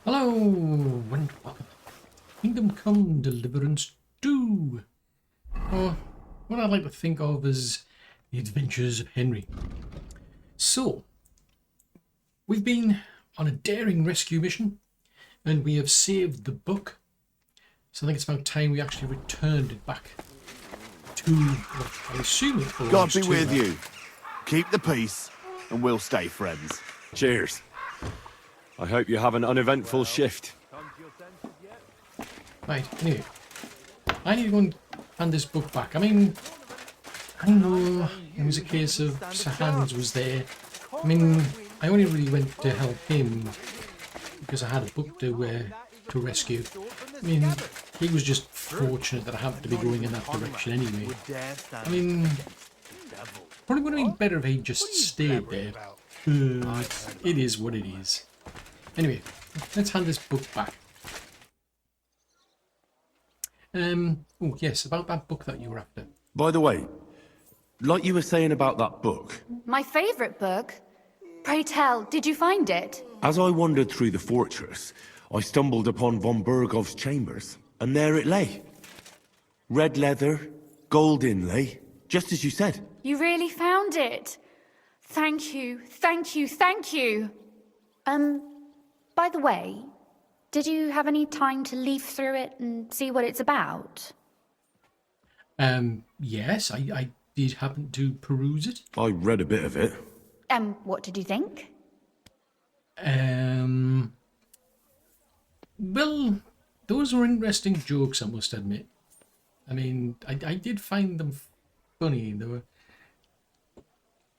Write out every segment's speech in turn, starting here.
Hello and welcome. Kingdom Come Deliverance II. Or what I'd like to think of as the adventures of Henry. So, we've been on a daring rescue mission and we have saved the book. So I think it's about time we actually returned it back to what I assume it belongs God be to. with you. Keep the peace and we'll stay friends. Cheers. I hope you have an uneventful shift. Right, anyway. I need to go and hand this book back. I mean, I know it was a case of Sir Hans was there. I mean, I only really went to help him because I had a book to rescue. I mean, he was just fortunate that I happened to be going in that direction anyway. I mean, probably would have been better if he just stayed there. But it is what it is. Anyway, let's hand this book back. Oh yes, about that book that you were after. By the way, like you were saying about that book, My favourite book? Pray tell, did you find it? as I wandered through the fortress, I stumbled upon von Bergov's chambers, and there it lay. Red leather, gold inlay, just as you said. You really found it? Thank you, thank you, thank you. By the way, did you have any time to leaf through it and see what it's about? Yes, I did happen to peruse it. I read a bit of it. What did you think? Well, those were interesting jokes, I must admit. I mean, I did find them funny. They were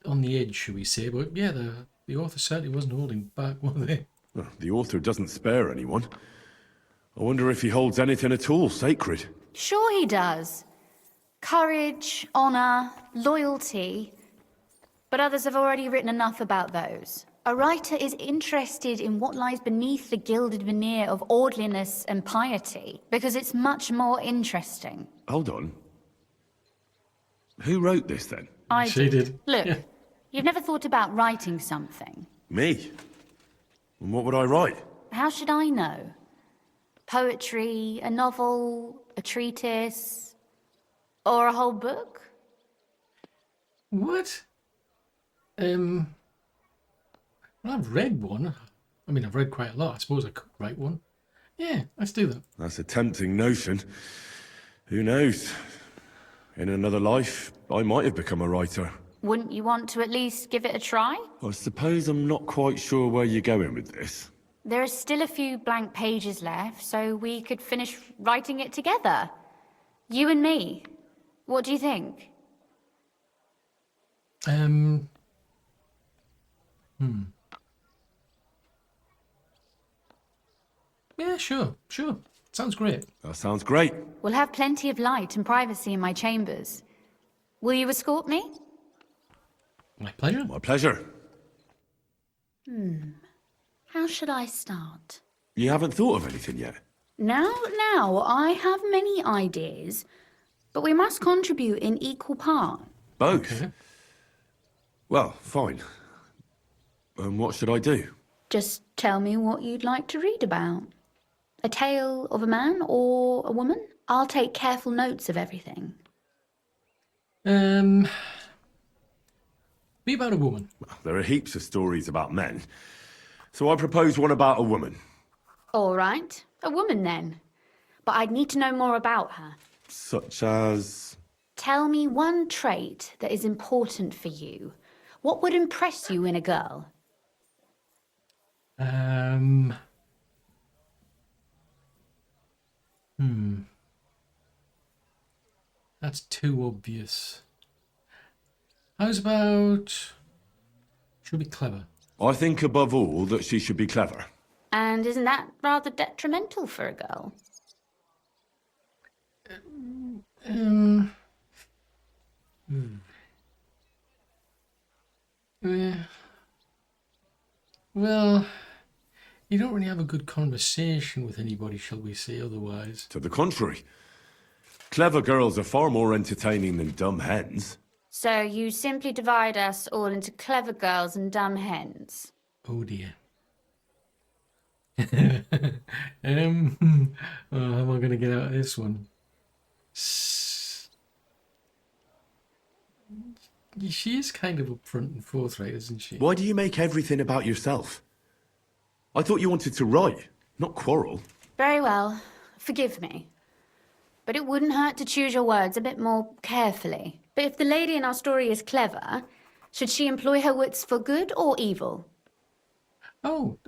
on the edge, shall we say. But yeah, the author certainly wasn't holding back, were they? Well, the author doesn't spare anyone. I wonder if he holds anything at all sacred. Sure he does. Courage, honour, loyalty. But others have already written enough about those. A writer is interested in what lies beneath the gilded veneer of orderliness and piety, because it's much more interesting. Hold on. Who wrote this then? I She did. Look, Yeah. you've never thought about writing something. Me? And what would I write? How should I know? Poetry, a novel, a treatise, or a whole book? What? Well, I've read one. I mean, I've read quite a lot. I suppose I could write one. Yeah, let's do that. That's a tempting notion. Who knows? In another life, I might have become a writer. Wouldn't you want to at least give it a try? I suppose I'm not quite sure where you're going with this. There are still a few blank pages left, so we could finish writing it together. You and me. What do you think? Yeah, sure. Sounds great. That sounds great. We'll have plenty of light and privacy in my chambers. Will you escort me? My pleasure. My pleasure. How should I start? You haven't thought of anything yet? Now, I have many ideas, but we must contribute in equal part. Both? Okay. Well, fine. And what should I do? Just tell me what you'd like to read about. A tale of a man or a woman? I'll take careful notes of everything. Be about a woman. Well, there are heaps of stories about men. So I propose one about a woman. All right, a woman then. But I'd need to know more about her. Such as... Tell me one trait that is important for you. What would impress you in a girl? That's too obvious. How's about... She'll be clever. I think above all that she should be clever. And isn't that rather detrimental for a girl? Well, you don't really have a good conversation with anybody, shall we say, otherwise. To the contrary. Clever girls are far more entertaining than dumb hens. So you simply divide us all into clever girls and dumb hens. Oh dear. How am I going to get out of this one? She is kind of upfront and forthright, isn't she? Why do you make everything about yourself? I thought you wanted to write, not quarrel. Very well. Forgive me. But it wouldn't hurt to choose your words a bit more carefully. But if the lady in our story is clever, should she employ her wits for good or evil? Well,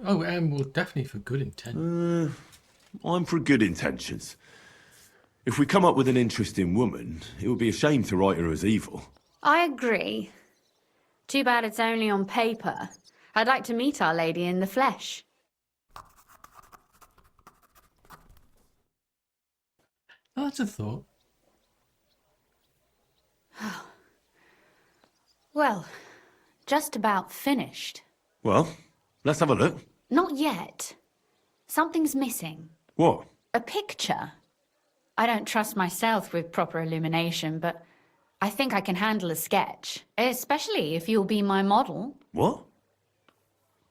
definitely for good intent. I'm for good intentions. If we come up with an interesting woman, it would be a shame to write her as evil. I agree. Too bad it's only on paper. I'd like to meet our lady in the flesh. Oh, that's a thought. Well, just about finished. Well, let's have a look. Not yet. Something's missing. What? A picture. I don't trust myself with proper illumination, but I think I can handle a sketch, especially if you'll be my model. What?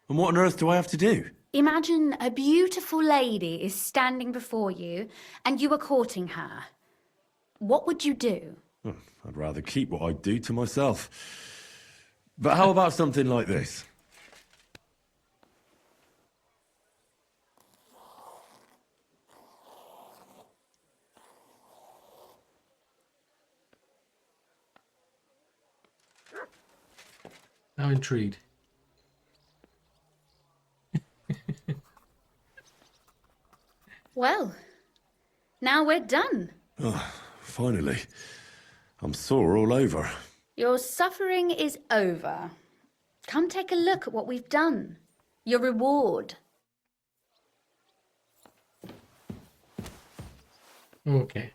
And what on earth do I have to do? Imagine a beautiful lady is standing before you and you are courting her. What would you do? I'd rather keep what I do to myself. But how about something like this? Now intrigued. Well, now we're done. Finally. I'm sore all over. Your suffering is over. Come take a look at what we've done. Your reward. Okay.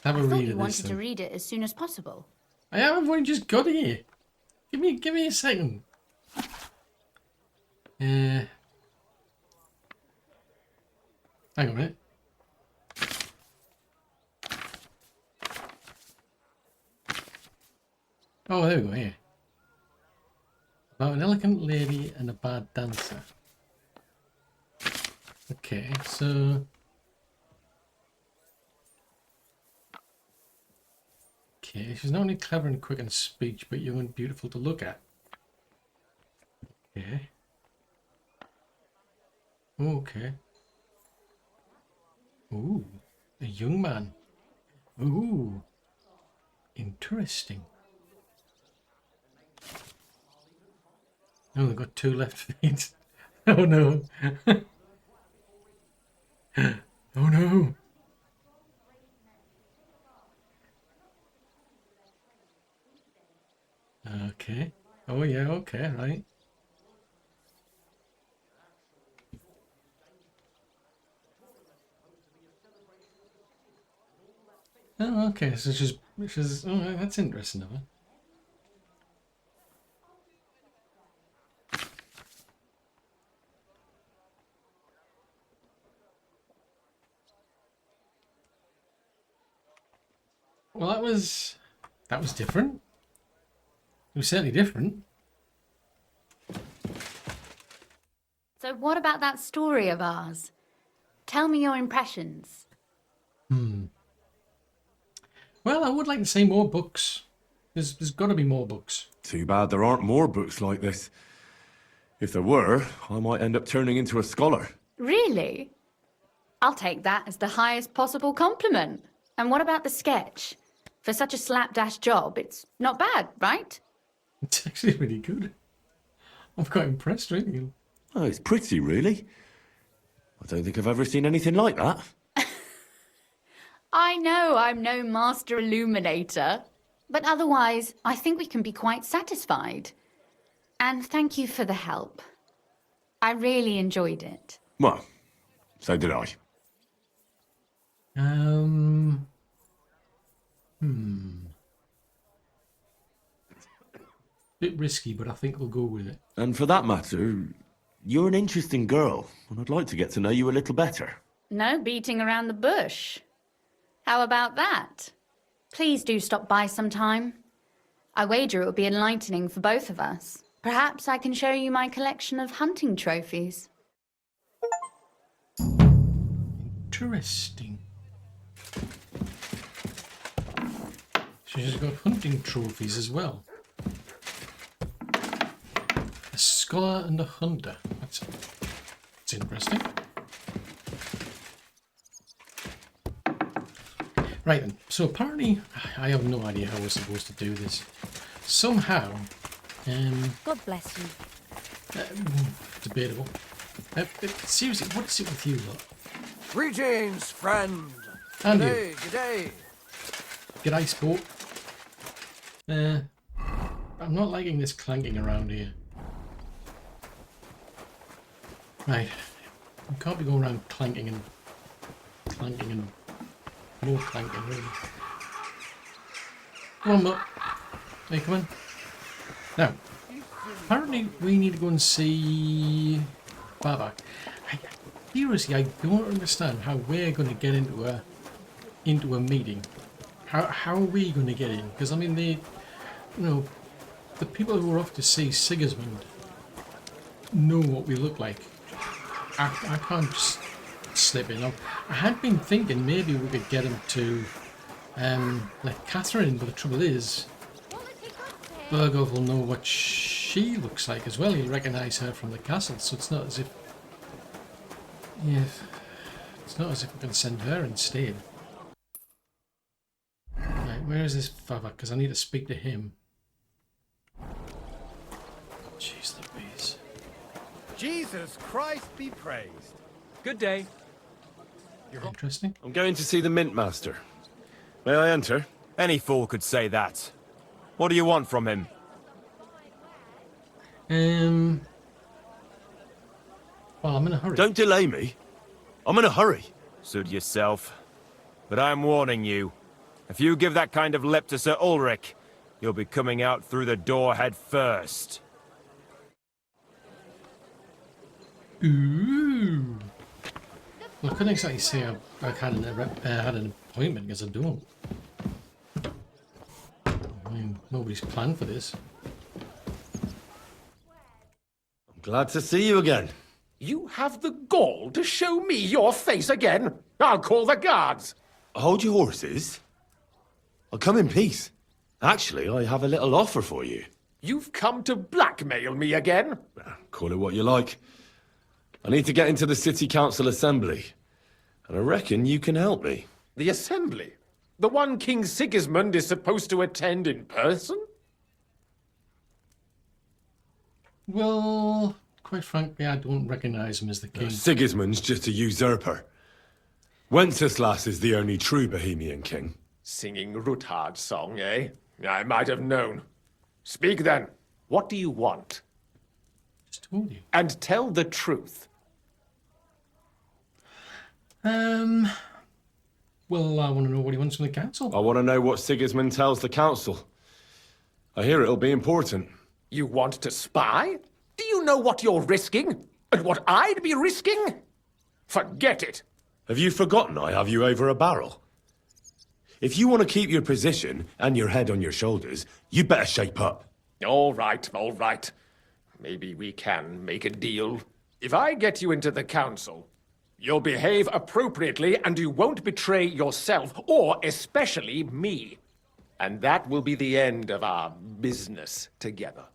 Have a I thought read you of this wanted to then. read it as soon as possible. I have only just got here. Give me a second. Hang on a minute. Oh, there we go, here. About an elegant lady and a bad dancer. Okay, so... Okay, she's not only clever and quick in speech, but young and beautiful to look at. Okay. Okay. Ooh, a young man. Ooh, interesting. Oh, they've got 2 left feet. Oh no. Oh no. Okay. Oh yeah, okay, right. Oh, okay, so she's oh, that's interesting of her. Well, that was different. It was certainly different. So what about that story of ours? Tell me your impressions. Well, I would like to say more books. There's got to be more books. Too bad there aren't more books like this. If there were, I might end up turning into a scholar. Really? I'll take that as the highest possible compliment. And what about the sketch? For such a slapdash job, it's not bad, right? It's actually really good. I'm quite impressed, really. Oh, it's pretty, really. I don't think I've ever seen anything like that. I know I'm no master illuminator, but otherwise, I think we can be quite satisfied. And thank you for the help. I really enjoyed it. Well, so did I. Bit risky, but I think we'll go with it. And for that matter, you're an interesting girl, and I'd like to get to know you a little better. No beating around the bush. How about that? Please do stop by sometime. I wager it will be enlightening for both of us. Perhaps I can show you my collection of hunting trophies. Interesting. She's got hunting trophies as well. A scholar and a hunter. That's interesting. Right then, so apparently, I have no idea how we're supposed to do this. Somehow, God bless you. debatable. Seriously, what is it with you lot? Greetings, friend. And you. G'day, g'day. G'day, sport. I'm not liking this clanking around here. Right. We can't be going around clanking and more clanking, really. Come on, Mutt. Hey, come on. Now, apparently we need to go and see Baba. Seriously, I don't understand how we're going to get into a meeting. How are we going to get in? Because I mean, the people who are off to see Sigismund know what we look like. I can't just slip in. I had been thinking maybe we could get him to let Catherine in, but the trouble is, Bergov will know what she looks like as well. He'll recognise her from the castle, so it's not as if, it's not as if we can send her instead. Right, where is this fava? Because I need to speak to him. Jeez Louise. Jesus Christ be praised. Good day. Interesting. I'm going to see the Mint Master. May I enter? Any fool could say that. What do you want from him? Well, I'm in a hurry. Don't delay me. I'm in a hurry. Suit yourself. But I'm warning you. If you give that kind of lip to Sir Ulrich, you'll be coming out through the door head first. Ooh. Well, I couldn't exactly say I had an appointment, because I don't. I mean, nobody's planned for this. I'm glad to see you again. You have the gall to show me your face again? I'll call the guards. Hold your horses. I'll come in peace. Actually, I have a little offer for you. You've come to blackmail me again? Call it what you like. I need to get into the City Council Assembly, and I reckon you can help me. The assembly? The one King Sigismund is supposed to attend in person? Well, quite frankly, I don't recognise him as the king. Sigismund's just a usurper. Wenceslas is the only true Bohemian king. Singing Ruthard's song, eh? I might have known. Speak then. What do you want? Just told you. And tell the truth. Well, I want to know what he wants from the council. I want to know what Sigismund tells the council. I hear it'll be important. You want to spy? Do you know what you're risking? And what I'd be risking? Forget it. Have you forgotten I have you over a barrel? If you want to keep your position and your head on your shoulders, you better shape up. All right, all right. Maybe we can make a deal. If I get you into the council, you'll behave appropriately and you won't betray yourself, or especially me. And that will be the end of our business together.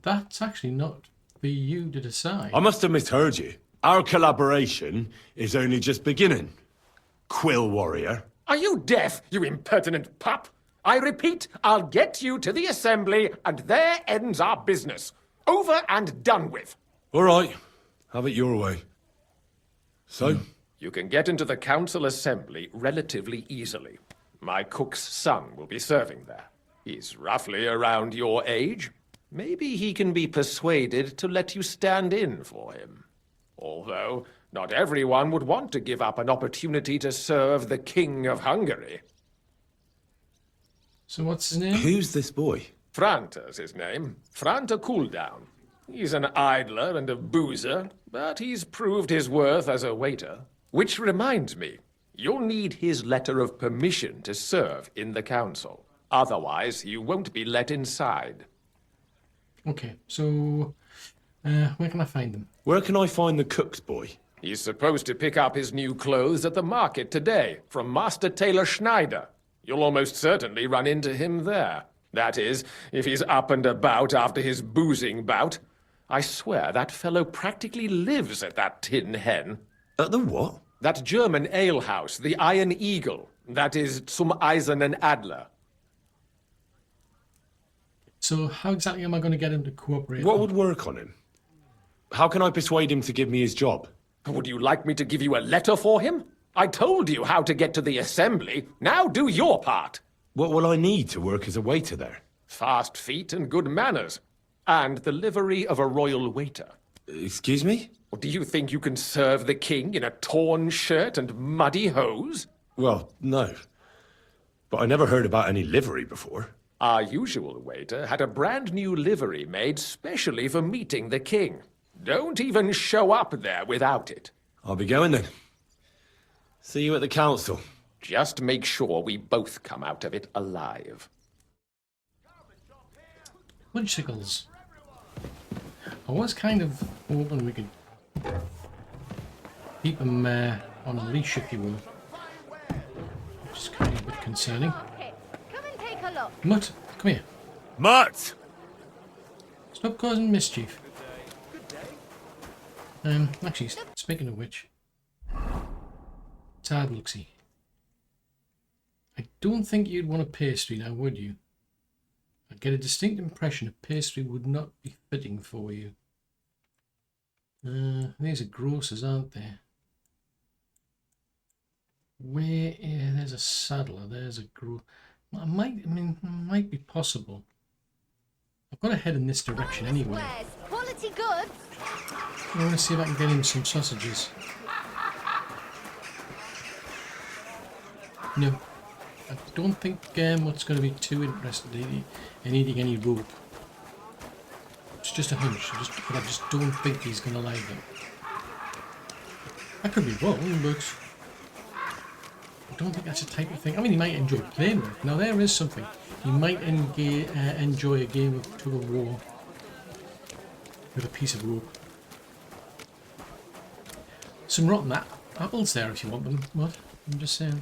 That's actually not for you to decide. I must have misheard you. Our collaboration is only just beginning. Quill warrior. Are you deaf, you impertinent pup? I repeat, I'll get you to the assembly, and there ends our business. Over and done with. All right. Have it your way. So? You can get into the council assembly relatively easily. My cook's son will be serving there. He's roughly around your age. Maybe he can be persuaded to let you stand in for him. Although, not everyone would want to give up an opportunity to serve the King of Hungary. So what's his name? Who's this boy? Franta's his name. Franta Cooldown. He's an idler and a boozer, but he's proved his worth as a waiter. Which reminds me, you'll need his letter of permission to serve in the council. Otherwise, you won't be let inside. Okay, so Where can I find them? Where can I find the cook's boy? He's supposed to pick up his new clothes at the market today from Master Tailor Schneider. You'll almost certainly run into him there. That is, if he's up and about after his boozing bout. I swear that fellow practically lives at that Tin Hen. At the what? That German alehouse, the Iron Eagle. That is Zum Eisernen Adler. So how exactly am I going to get him to cooperate? What would work on him? How can I persuade him to give me his job? Would you like me to give you a letter for him? I told you how to get to the assembly. Now do your part. What will I need to work as a waiter there? Fast feet and good manners. And the livery of a royal waiter. Excuse me? Or do you think you can serve the king in a torn shirt and muddy hose? Well, no. But I never heard about any livery before. Our usual waiter had a brand new livery made specially for meeting the king. Don't even show up there without it. I'll be going then. See you at the council. Just make sure we both come out of it alive. Munchicles. I was kind of hoping we could keep them on a leash, if you will. Which is kind of a bit concerning. Come and take a look. Mutt, come here. Mutt! Stop causing mischief. Actually, speaking of which, let's have a look-see. I don't think you'd want a pastry now, would you? I get a distinct impression a pastry would not be fitting for you. These are grocers, aren't they? Where? Yeah, there's a saddler. There's a might be possible. I've got to head in this direction anyway. Quality goods. I want to see if I can get him some sausages. No, I don't think what's going to be too interested in eating any rope. It's just a hunch, but I just don't think he's going to like them. I could be wrong, but I don't think that's the type of thing. I mean, he might enjoy playing with it. Now, there is something. He might enjoy a game of tug of war with a piece of rope. Some rotten apples there if you want them. What? I'm just saying.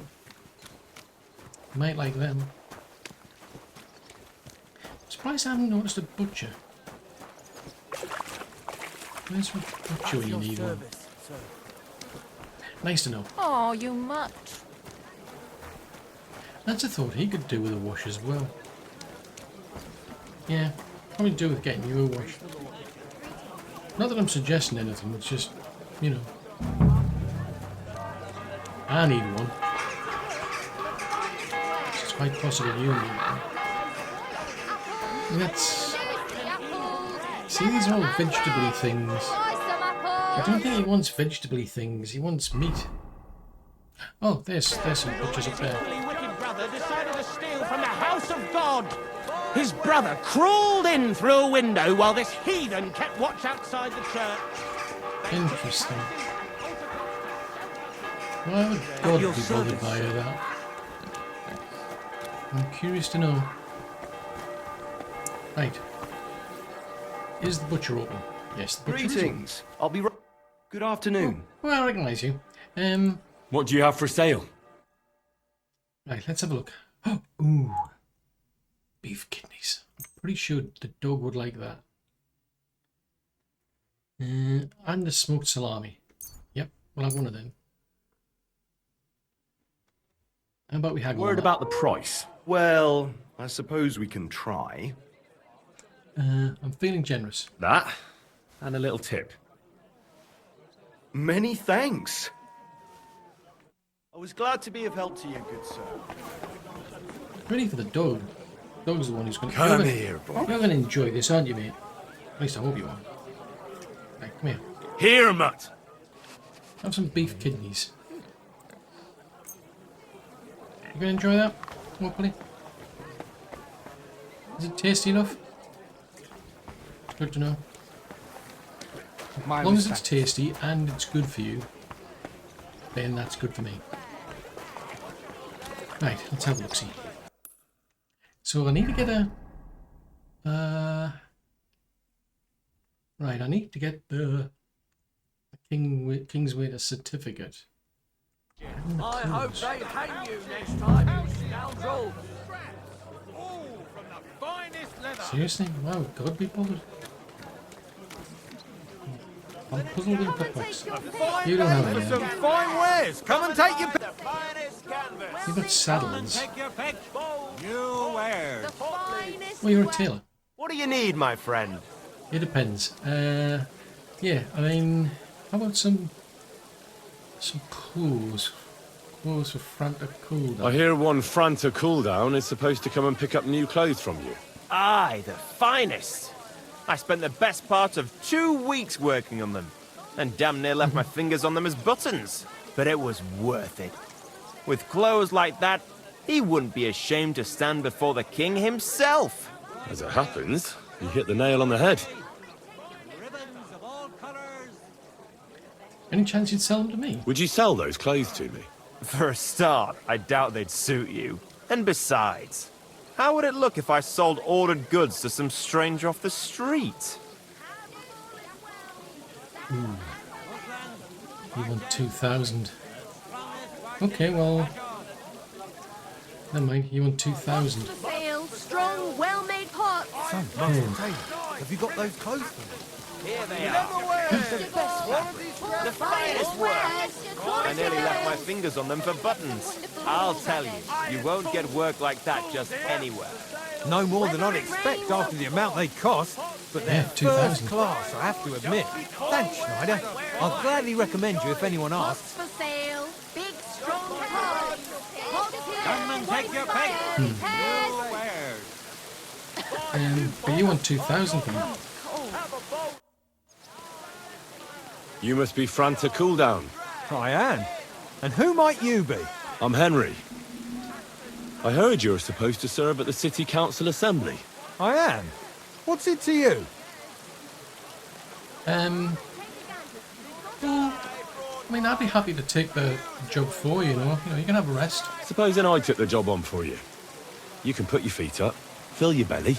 You might like them. I'm surprised I haven't noticed a butcher. Where's a butcher when you need one? Nice to know. Oh, you mutt. That's a thought he could do with a wash as well. Yeah, probably do with getting you a wash. Not that I'm suggesting anything, it's just, you know. I need one. It's quite possible you need one. Let's... See, these are all vegetable things. I don't think he wants vegetable things, he wants meat. Oh, there's some butchers up there. Wicked brother decided to steal from the house of God. His brother crawled in through a window while this heathen kept watch outside the church. Interesting. Why would God be bothered by that? I'm curious to know. Right. Is the butcher open? Yes, the butcher is open. Greetings. I'll be right. Good afternoon. Well, I recognise you. What do you have for sale? Right, let's have a look. Oh, ooh. Beef kidneys. I'm pretty sure the dog would like that. And a smoked salami. Yep, we'll have one of them. How about we haggle? Word about the price. Well, I suppose we can try. I'm feeling generous. That, and a little tip. Many thanks. I was glad to be of help to you, good sir. Ready for the dog. Dog's the one who's going to... Come here, boy. You're going to enjoy this, aren't you, mate? At least I hope you are. Right, come here. Here, Mutt. Have some beef kidneys. You going to enjoy that, hopefully? Is it tasty enough? It's good to know. As long as it's tasty and it's good for you, then that's good for me. Right, let's have a look-see. So I need to get a... Right, I need to get the Kingswaiter certificate. I hope they hang you next time, you scoundrel. All from the finest leather. Seriously? Wow, God be bothered. I'm puzzled in perplexed. You don't have any. Some fine wares. Come and take your pick. You've got saddles. Take your pick. You wares. Well, you're a tailor. What do you need, my friend? It depends. Yeah, I mean, how about some clothes? Clothes for Franta cooldown. I hear one Franta cooldown is supposed to come and pick up new clothes from you. Aye, the finest. I spent the best part of 2 weeks working on them, and damn near left my fingers on them as buttons. But it was worth it. With clothes like that, he wouldn't be ashamed to stand before the king himself. As it happens, you hit the nail on the head. Any chance you'd sell them to me? Would you sell those clothes to me? For a start, I doubt they'd suit you. And besides, how would it look if I sold ordered goods to some stranger off the street? Ooh. You want 2,000. Okay, well... Never mind, you want 2,000. Sale, strong, well-made pots. Have you got those clothes for me? Here they are. The finest work. I nearly left my fingers on them for buttons. I'll tell you, you won't get work like that just anywhere. No more than I'd expect after the amount they cost, but they're Yeah, 2,000. first class, I have to admit. Thanks, Schneider. I'll gladly recommend you if anyone Pots asks. for sale, big, strong pots. Come and take your pick. But you want 2,000 for them. You must be Franta cooldown. I am. And who might you be? I'm Henry. I heard you're supposed to serve at the City Council Assembly. I am. What's it to you? Well, I mean, I'd be happy to take the job for you, you know. You can have a rest. Supposing I took the job on for you. You can put your feet up, fill your belly,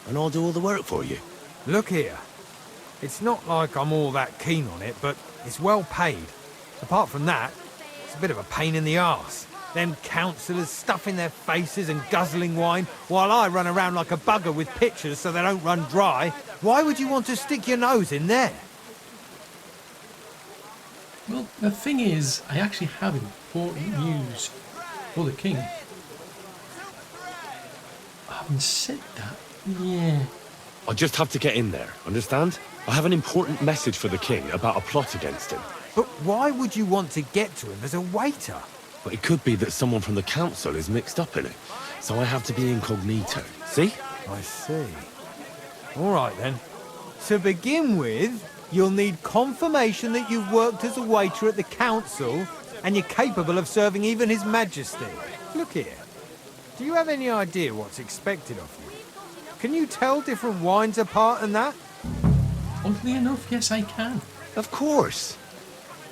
and I'll do all the work for you. Look here. It's not like I'm all that keen on it, but it's well paid. Apart from that, it's a bit of a pain in the arse. Them councillors stuffing their faces and guzzling wine, while I run around like a bugger with pitchers so they don't run dry. Why would you want to stick your nose in there? Well, the thing is, I actually have important news for the king. Having said that, yeah. I just have to get in there, understand? I have an important message for the king about a plot against him. But why would you want to get to him as a waiter? But it could be that someone from the council is mixed up in it, so I have to be incognito. See? I see. All right, then. To begin with, you'll need confirmation that you've worked as a waiter at the council and you're capable of serving even His Majesty. Look here. Do you have any idea what's expected of you? Can you tell different wines apart and that? Oddly enough, yes, I can. Of course.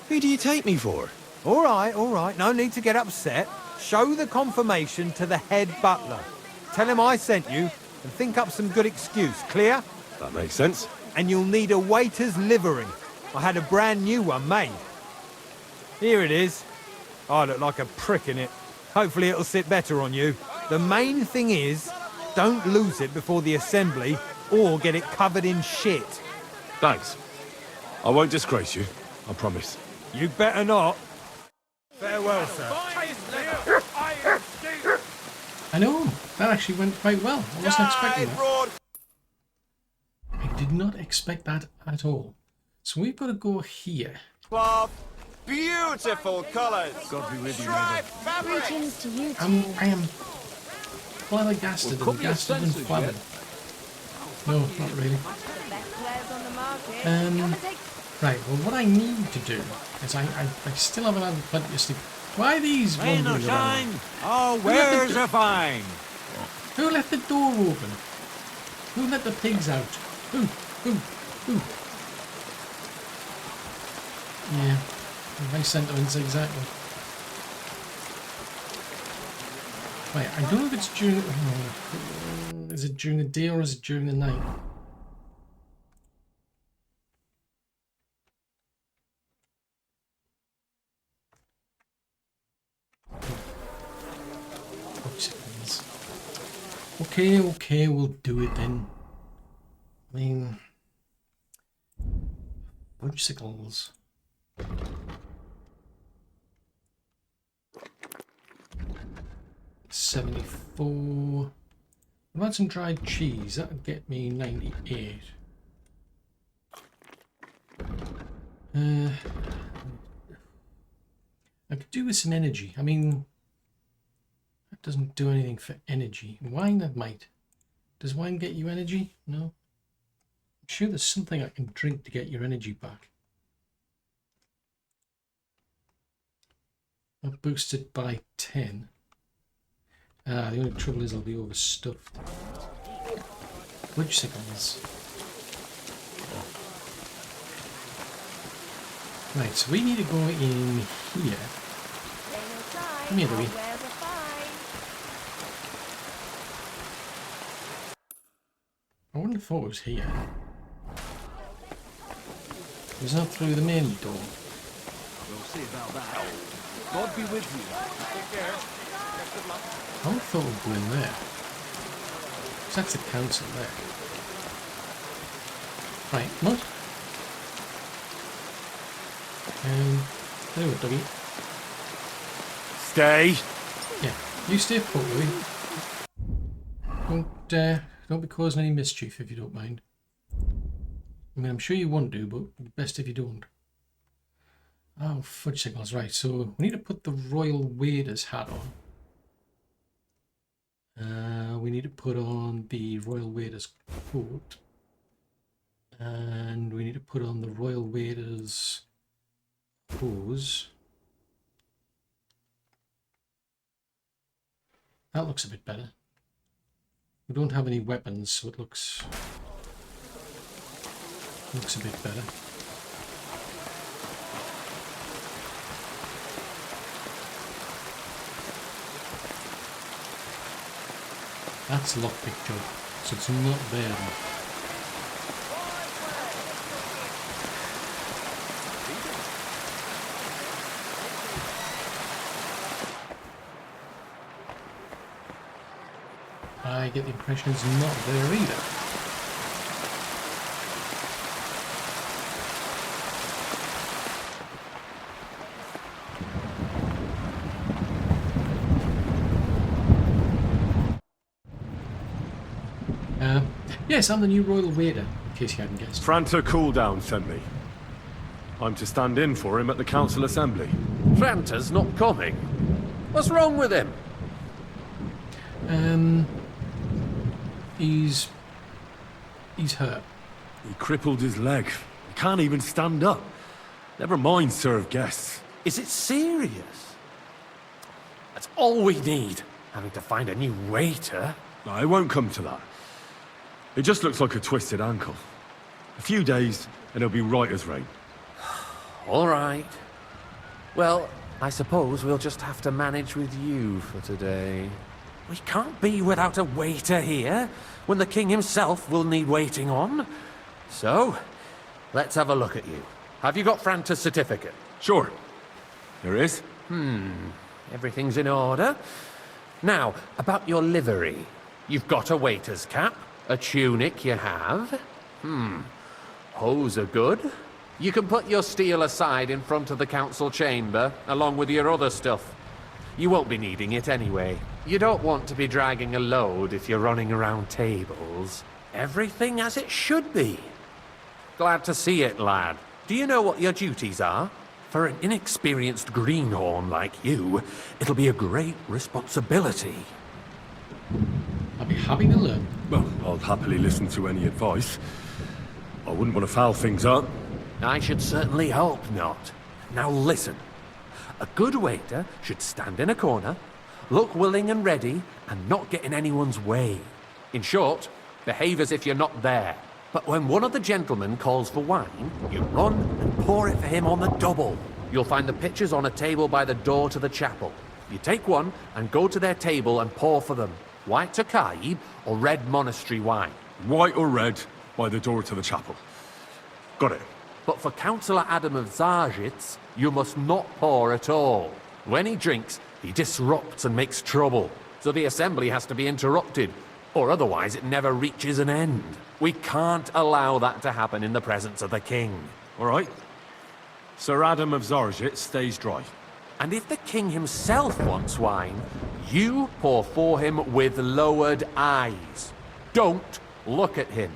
Who do you take me for? All right. No need to get upset. Show the confirmation to the head butler. Tell him I sent you and think up some good excuse. Clear? That makes sense. And you'll need a waiter's livery. I had a brand new one made. Here it is. I look like a prick in it. Hopefully it'll sit better on you. The main thing is, don't lose it before the assembly or get it covered in shit. Thanks. I won't disgrace you, I promise. You better not. Farewell, sir. I know, that actually went quite well. I wasn't expecting that. I did not expect that at all. So we've got to go here. Cloth, beautiful colours. God be with you, Greetings to you I am flabbergasted and gasted and flabbered. No, not really. Right, well what I need to do is I still haven't had plenty of sleep. Why are these wandering around? Oh, wares are fine. Who left the door open? Who let the pigs out? Who? Yeah, my sentiments exactly. Right, I don't know if it's during... is it during the day or is it during the night? Okay, we'll do it then. I mean, Budgesicles. 74. I've had some dried cheese. That would get me 98. I could do with some energy. I mean, that doesn't do anything for energy. Wine, that might. Does wine get you energy? No. I'm sure there's something I can drink to get your energy back. I'll boost it by 10. The only trouble is I'll be overstuffed. Budgesicles. Right, so we need to go in here. Come here, Louis. I wouldn't have thought it was here. It was not through the main door. We'll see about that. God be with you. Take care. I would have thought we'd go in there. Because that's the council there. Right, mud. There we go, Dougie. Stay. Yeah, you stay put, Louis. Don't be causing any mischief if you don't mind. I mean, I'm sure you want to, but best if you don't. Oh, fudge signals, right. So we need to put the Royal Wader's hat on. We need to put on the Royal Wader's coat. And we need to put on the Royal Wader's hose. That looks a bit better. We don't have any weapons, so it looks a bit better. That's lockpick job, so it's not there. I get the impression it's not there either. Yes, I'm the new Royal Wader, in case you hadn't guessed. Franta Cooldown sent me. I'm to stand in for him at the council assembly. Franta's not coming. What's wrong with him? He's hurt. He crippled his leg. He can't even stand up. Never mind serve guests. Is it serious? That's all we need. Having to find a new waiter. No, it won't come to that. It just looks like a twisted ankle. A few days, and he'll be right as rain. All right. Well, I suppose we'll just have to manage with you for today. We can't be without a waiter here, when the king himself will need waiting on. So, let's have a look at you. Have you got Franta's certificate? Sure. There is. Everything's in order. Now, about your livery. You've got a waiter's cap. A tunic you have. Hose are good. You can put your steel aside in front of the council chamber, along with your other stuff. You won't be needing it anyway. You don't want to be dragging a load if you're running around tables. Everything as it should be. Glad to see it, lad. Do you know what your duties are? For an inexperienced greenhorn like you, it'll be a great responsibility. I'll be happy to learn. Well, I'll happily listen to any advice. I wouldn't want to foul things up. I should certainly hope not. Now listen. A good waiter should stand in a corner, look willing and ready, and not get in anyone's way. In short, behave as if you're not there. But when one of the gentlemen calls for wine, you run and pour it for him on the double. You'll find the pitchers on a table by the door to the chapel. You take one and go to their table and pour for them. White Tokaib or red monastery wine. White or red, by the door to the chapel. Got it. But for Councillor Adam of Zarzhitz, you must not pour at all. When he drinks, he disrupts and makes trouble. So the assembly has to be interrupted. or otherwise it never reaches an end. We can't allow that to happen in the presence of the king. All right. Sir Adam of Zarjit stays dry. And if the king himself wants wine, you pour for him with lowered eyes. Don't look at him.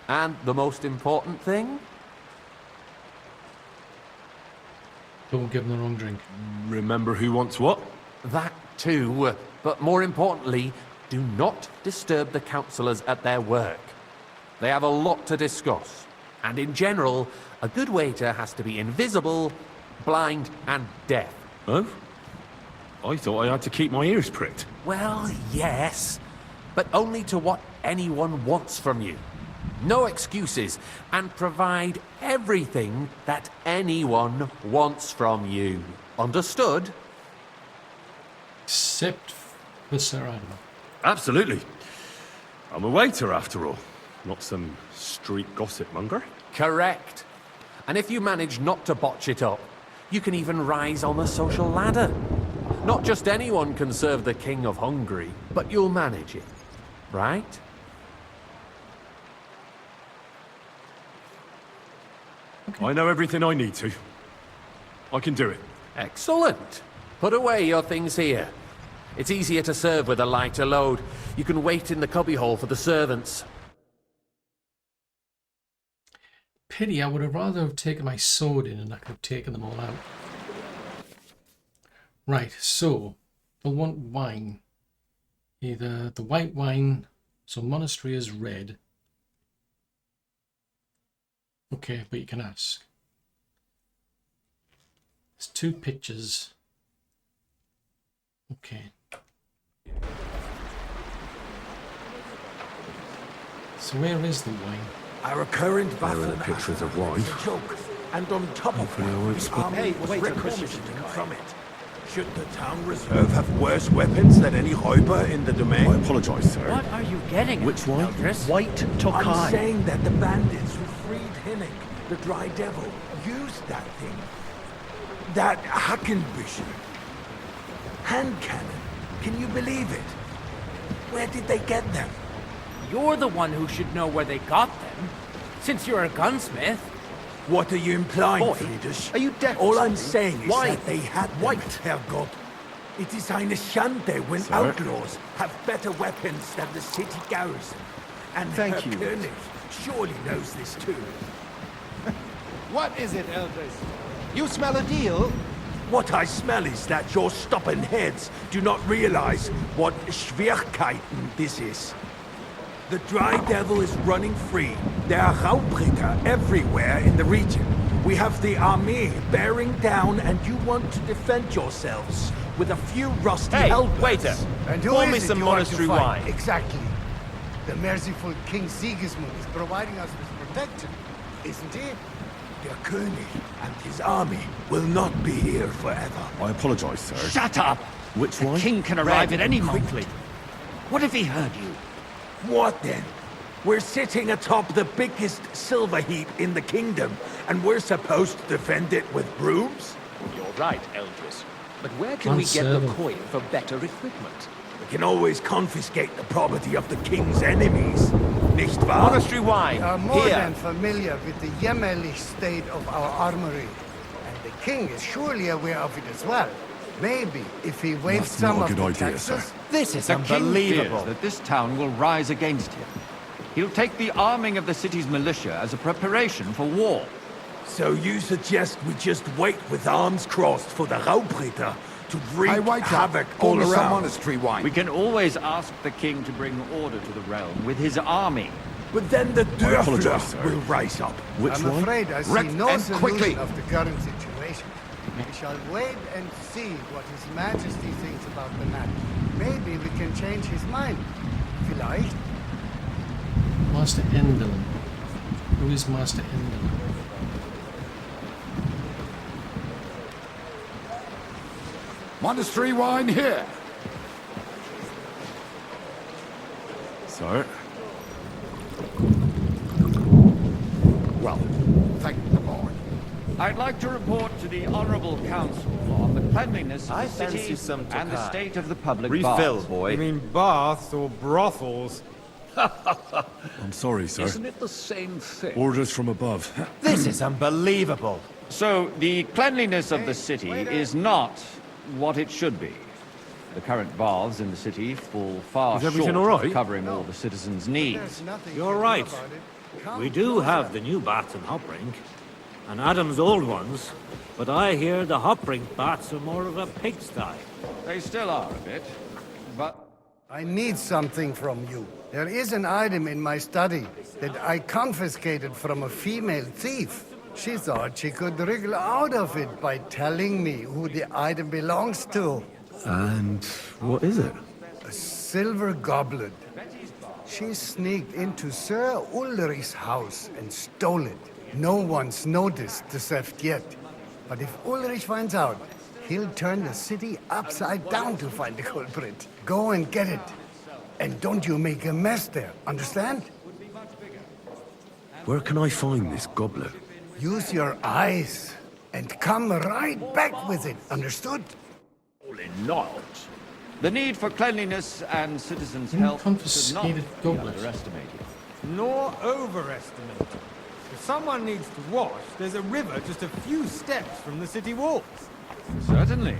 And the most important thing? Don't give them the wrong drink. Remember who wants what? That too, but more importantly, do not disturb the councillors at their work. They have a lot to discuss. And in general, a good waiter has to be invisible, blind, and deaf. Oh? I thought I had to keep my ears pricked. Well, yes, but only to what anyone wants from you. No excuses, and provide everything that anyone wants from you. Understood? Except for Sir Adam. Absolutely. I'm a waiter, after all. Not some street gossip monger. Correct. And if you manage not to botch it up, you can even rise on the social ladder. Not just anyone can serve the King of Hungary, but you'll manage it. Right? I know everything I need to. I can do it. Excellent. Put away your things here. It's easier to serve with a lighter load. You can wait in the cubbyhole for the servants. Pity, I would have rather have taken my sword in and I could have taken them all out. Right, so I want wine. Either the white wine, so monastery is red. Okay, but you can ask. There's 2 pictures. Okay. So where is the wine? Our current battle There are pictures of wine. is a joke, and on top of Hopefully I won't that, the spot- army was requisitioning from it. Should the town reserve have worse weapons than any Räuber in the domain? I apologise, sir. What are you getting? Which one? White I'm Tokai. saying that the bandits who freed Hinnick, the Dry Devil, used that thing. That Hackenbücher. Hand cannon. Can you believe it? Where did they get them? You're the one who should know where they got them, since you're a gunsmith. What are you implying, Boy, Friedrich? are you deaf or All I'm something? saying is Why? that they had them, Herrgott. It is eine Schande when Sir? outlaws have better weapons than the city garrison. And Thank Herr you. König surely knows this too. What is it, Eldris? You smell a deal? What I smell is that your stubborn heads do not realize what Schwierigkeiten this is. The Dry Devil is running free. There are Raubritter everywhere in the region. We have the army bearing down, and you want to defend yourselves with a few rusty Hey, helpers. waiter! And who Pour is me it some you want to monastery fight? wine. Exactly. The merciful King Sigismund is providing us with protection, isn't he? Der König and his army will not be here forever. I apologise, sir. Shut up! Which The one? king can arrive at any moment. What if he heard you? What then? We're sitting atop the biggest silver heap in the kingdom, and we're supposed to defend it with brooms? You're right, Eldris. But where can we get the coin for better equipment? We can always confiscate the property of the king's enemies, nicht wahr? Monastery wine. We are more Here. than familiar with the jämmerlich state of our armory. And the king is surely aware of it as well. Maybe if he waived That's some not a of good the idea, sir. taxes... This is The king unbelievable. fears that this town will rise against him. He'll take the arming of the city's militia as a preparation for war. So you suggest we just wait with arms crossed for the Raubritter to wreak havoc all around? We can always ask the king to bring order to the realm with his army. But then the apologize, Dörfler sir. will rise up. Which I'm one? afraid I see Wreck no and solution quickly. of the current situation. We shall wait and see what His Majesty thinks about the matter. Maybe we can change his mind. Vielleicht. Master Endel. Who is Master Endel? Monastery wine here. Sir? Well, thank the Lord. I'd like to report to the Honorable Council on the cleanliness of I the city fancy some and the Tokai. state of the public Refill, baths. boy. You mean baths or brothels? I'm sorry, sir. Isn't it the same thing? Orders from above. This is unbelievable. So, the cleanliness of the city is not what it should be. The current baths in the city fall far Is everything short all of right? covering all the citizens' needs. There's nothing You're to do right. about it. Come We do have closer. the new baths in Hopbrink, and Adam's old ones, but I hear the Hopbrink baths are more of a pigsty. They still are a bit, but I need something from you. There is an item in my study that I confiscated from a female thief. She thought she could wriggle out of it by telling me who the item belongs to. And what is it? A silver goblet. She sneaked into Sir Ulrich's house and stole it. No one's noticed the theft yet. But if Ulrich finds out, he'll turn the city upside down to find the culprit. Go and get it. And don't you make a mess there, understand? Where can I find this goblet? Use your eyes and come right back with it, understood? Not. the need for cleanliness and citizens' health should not be Confiscated goblet. underestimated. Nor overestimated. If someone needs to wash, there's a river just a few steps from the city walls. Certainly.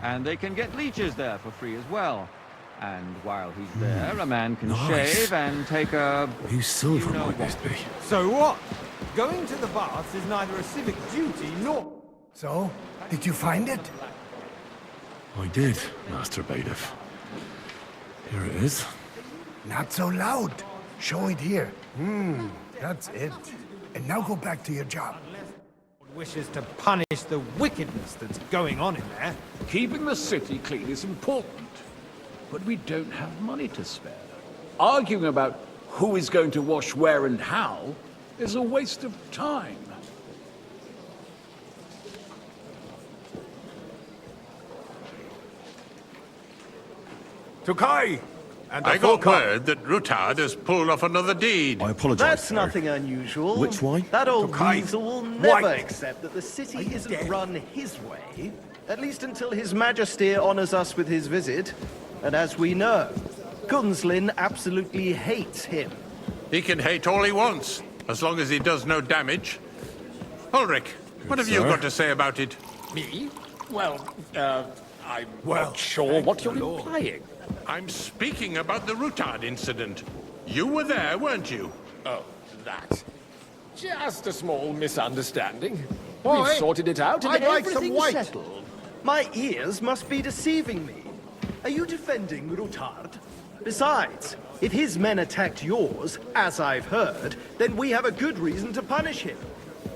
And they can get leeches there for free as well. And while he's there, a man can Nice. shave and take a... Whose silver You know might this what. be? So what? Going to the baths is neither a civic duty nor... So, did you find it? I did, Master Bailiff. Here it is. Not so loud. Show it here. That's it. And now go back to your job. wishes to punish the wickedness that's going on in there. Keeping the city clean is important, but we don't have money to spare. Arguing about who is going to wash where and how is a waste of time. Tokai! And I got word that Rutard has pulled off another deed. I apologize. That's sir. nothing unusual. Which way? That old Tokai, weasel will never white. accept that the city Are you isn't dead? run his way. At least until His Majesty honors us with his visit. And as we know, Gunslin absolutely hates him. He can hate all he wants, as long as he does no damage. Ulrich, what have you sir. got to say about it? Me? Well, I'm not sure what you're implying. I'm speaking about the Rutard incident. You were there, weren't you? Oh, that. Just a small misunderstanding. Why? We've sorted it out and I'd like some everything's white. settled. My ears must be deceiving me. Are you defending Rutard? Besides, if his men attacked yours, as I've heard, then we have a good reason to punish him.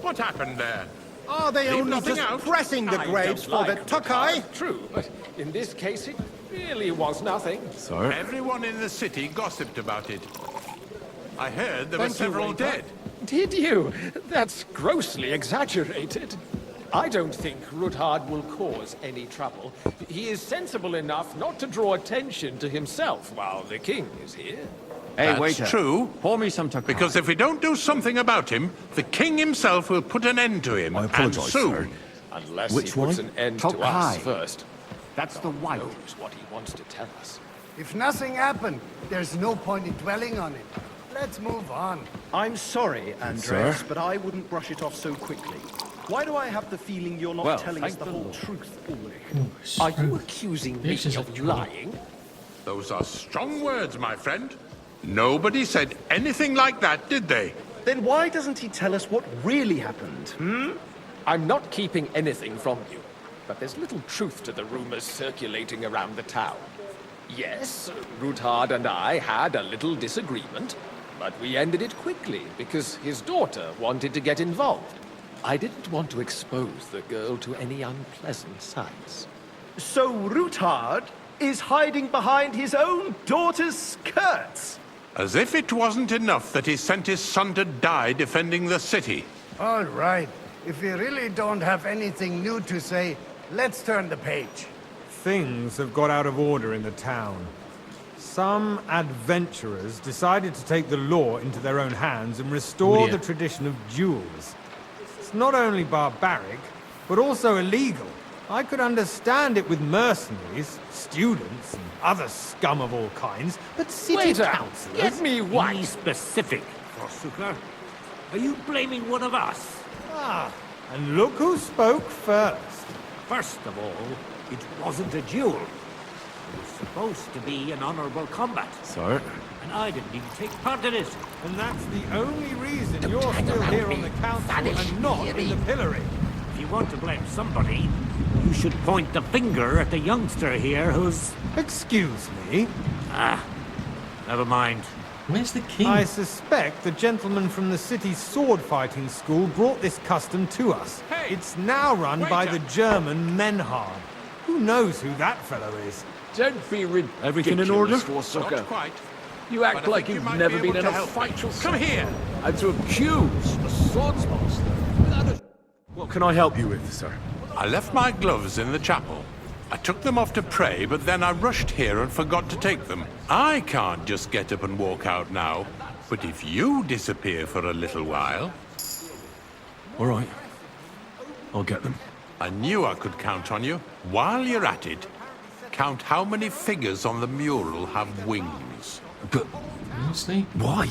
What happened there? Are they Leave only nothing just out? pressing the I grapes don't for the like Tokai? Rutard, True, but in this case it really was nothing. Sir? Everyone in the city gossiped about it. I heard there were Thank you, several waiter. dead. Did you? That's grossly exaggerated. I don't think Rutard will cause any trouble. He is sensible enough not to draw attention to himself while the king is here. Hey, That's waiter. true. Pour me some Tokai. Because if we don't do something about him, the king himself will put an end to him. I and apologize, soon. sir. Unless Which he puts one? an end to us Tokai. first. That's the white. Knows what he wants to tell us. If nothing happened, there's no point in dwelling on it. Let's move on. I'm sorry, Andres, Sir? but I wouldn't brush it off so quickly. Why do I have the feeling you're not Well, telling us thank the the whole Lord. truth, Ulrich? Are you accusing me This is a of trouble. lying? Those are strong words, my friend. Nobody said anything like that, did they? Then why doesn't he tell us what really happened, I'm not keeping anything from you, but there's little truth to the rumors circulating around the town. Yes, Rutard and I had a little disagreement, but we ended it quickly because his daughter wanted to get involved. I didn't want to expose the girl to any unpleasant sights. So Rutard is hiding behind his own daughter's skirts? As if it wasn't enough that he sent his son to die defending the city. All right. If you really don't have anything new to say, let's turn the page. Things have got out of order in the town. Some adventurers decided to take the law into their own hands and restore Oh, dear. the tradition of duels. It's not only barbaric, but also illegal. I could understand it with mercenaries, students, and other scum of all kinds, but city Waiter, councillors... get me white. Be specific, Forsooker. Are you blaming one of us? Ah, and look who spoke first. First of all, it wasn't a duel. It was supposed to be an honorable combat. Sir? And I didn't even take part in it. And that's the only reason you're still here on the council and not in the pillory. If you want to blame somebody, you should point the finger at the youngster here who's... Excuse me? Ah, never mind. Where's the king? I suspect the gentleman from the city's sword-fighting school brought this custom to us. Hey, it's now run by the German Menhard. Who knows who that fellow is? Don't be ridiculous, Everything in order? Forsooker. Not quite. You act But I like think you you've might never be been able in to a help fight me. yourself. Come here. And to accuse a swordsmaster without a... What can I help you with, sir? I left my gloves in the chapel. I took them off to pray, but then I rushed here and forgot to take them. I can't just get up and walk out now. But if you disappear for a little while... All right. I'll get them. I knew I could count on you. While you're at it, count how many figures on the mural have wings. But... Honestly? Why?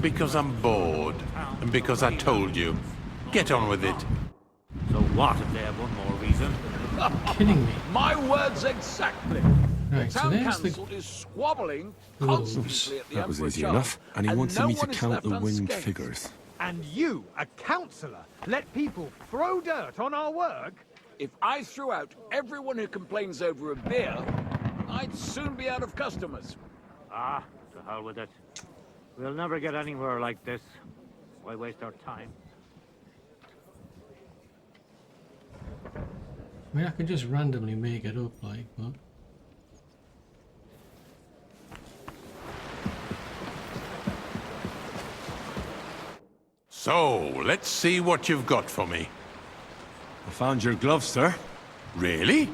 Because I'm bored. And because I told you. Get on with it. So what if they have one more reason? Kidding me. My words exactly. Right, the so town there's the council is squabbling wolves. constantly at the That was Emperor easy Charles, enough. And he wanted no me to one is count left the winged unscathed. figures. And you, a councillor, let people throw dirt on our work? If I threw out everyone who complains over a beer, I'd soon be out of customers. Ah, to hell with it. We'll never get anywhere like this. Why waste our time? I mean, I could just randomly make it up, like, but... So, let's see what you've got for me. I found your gloves, sir. Really?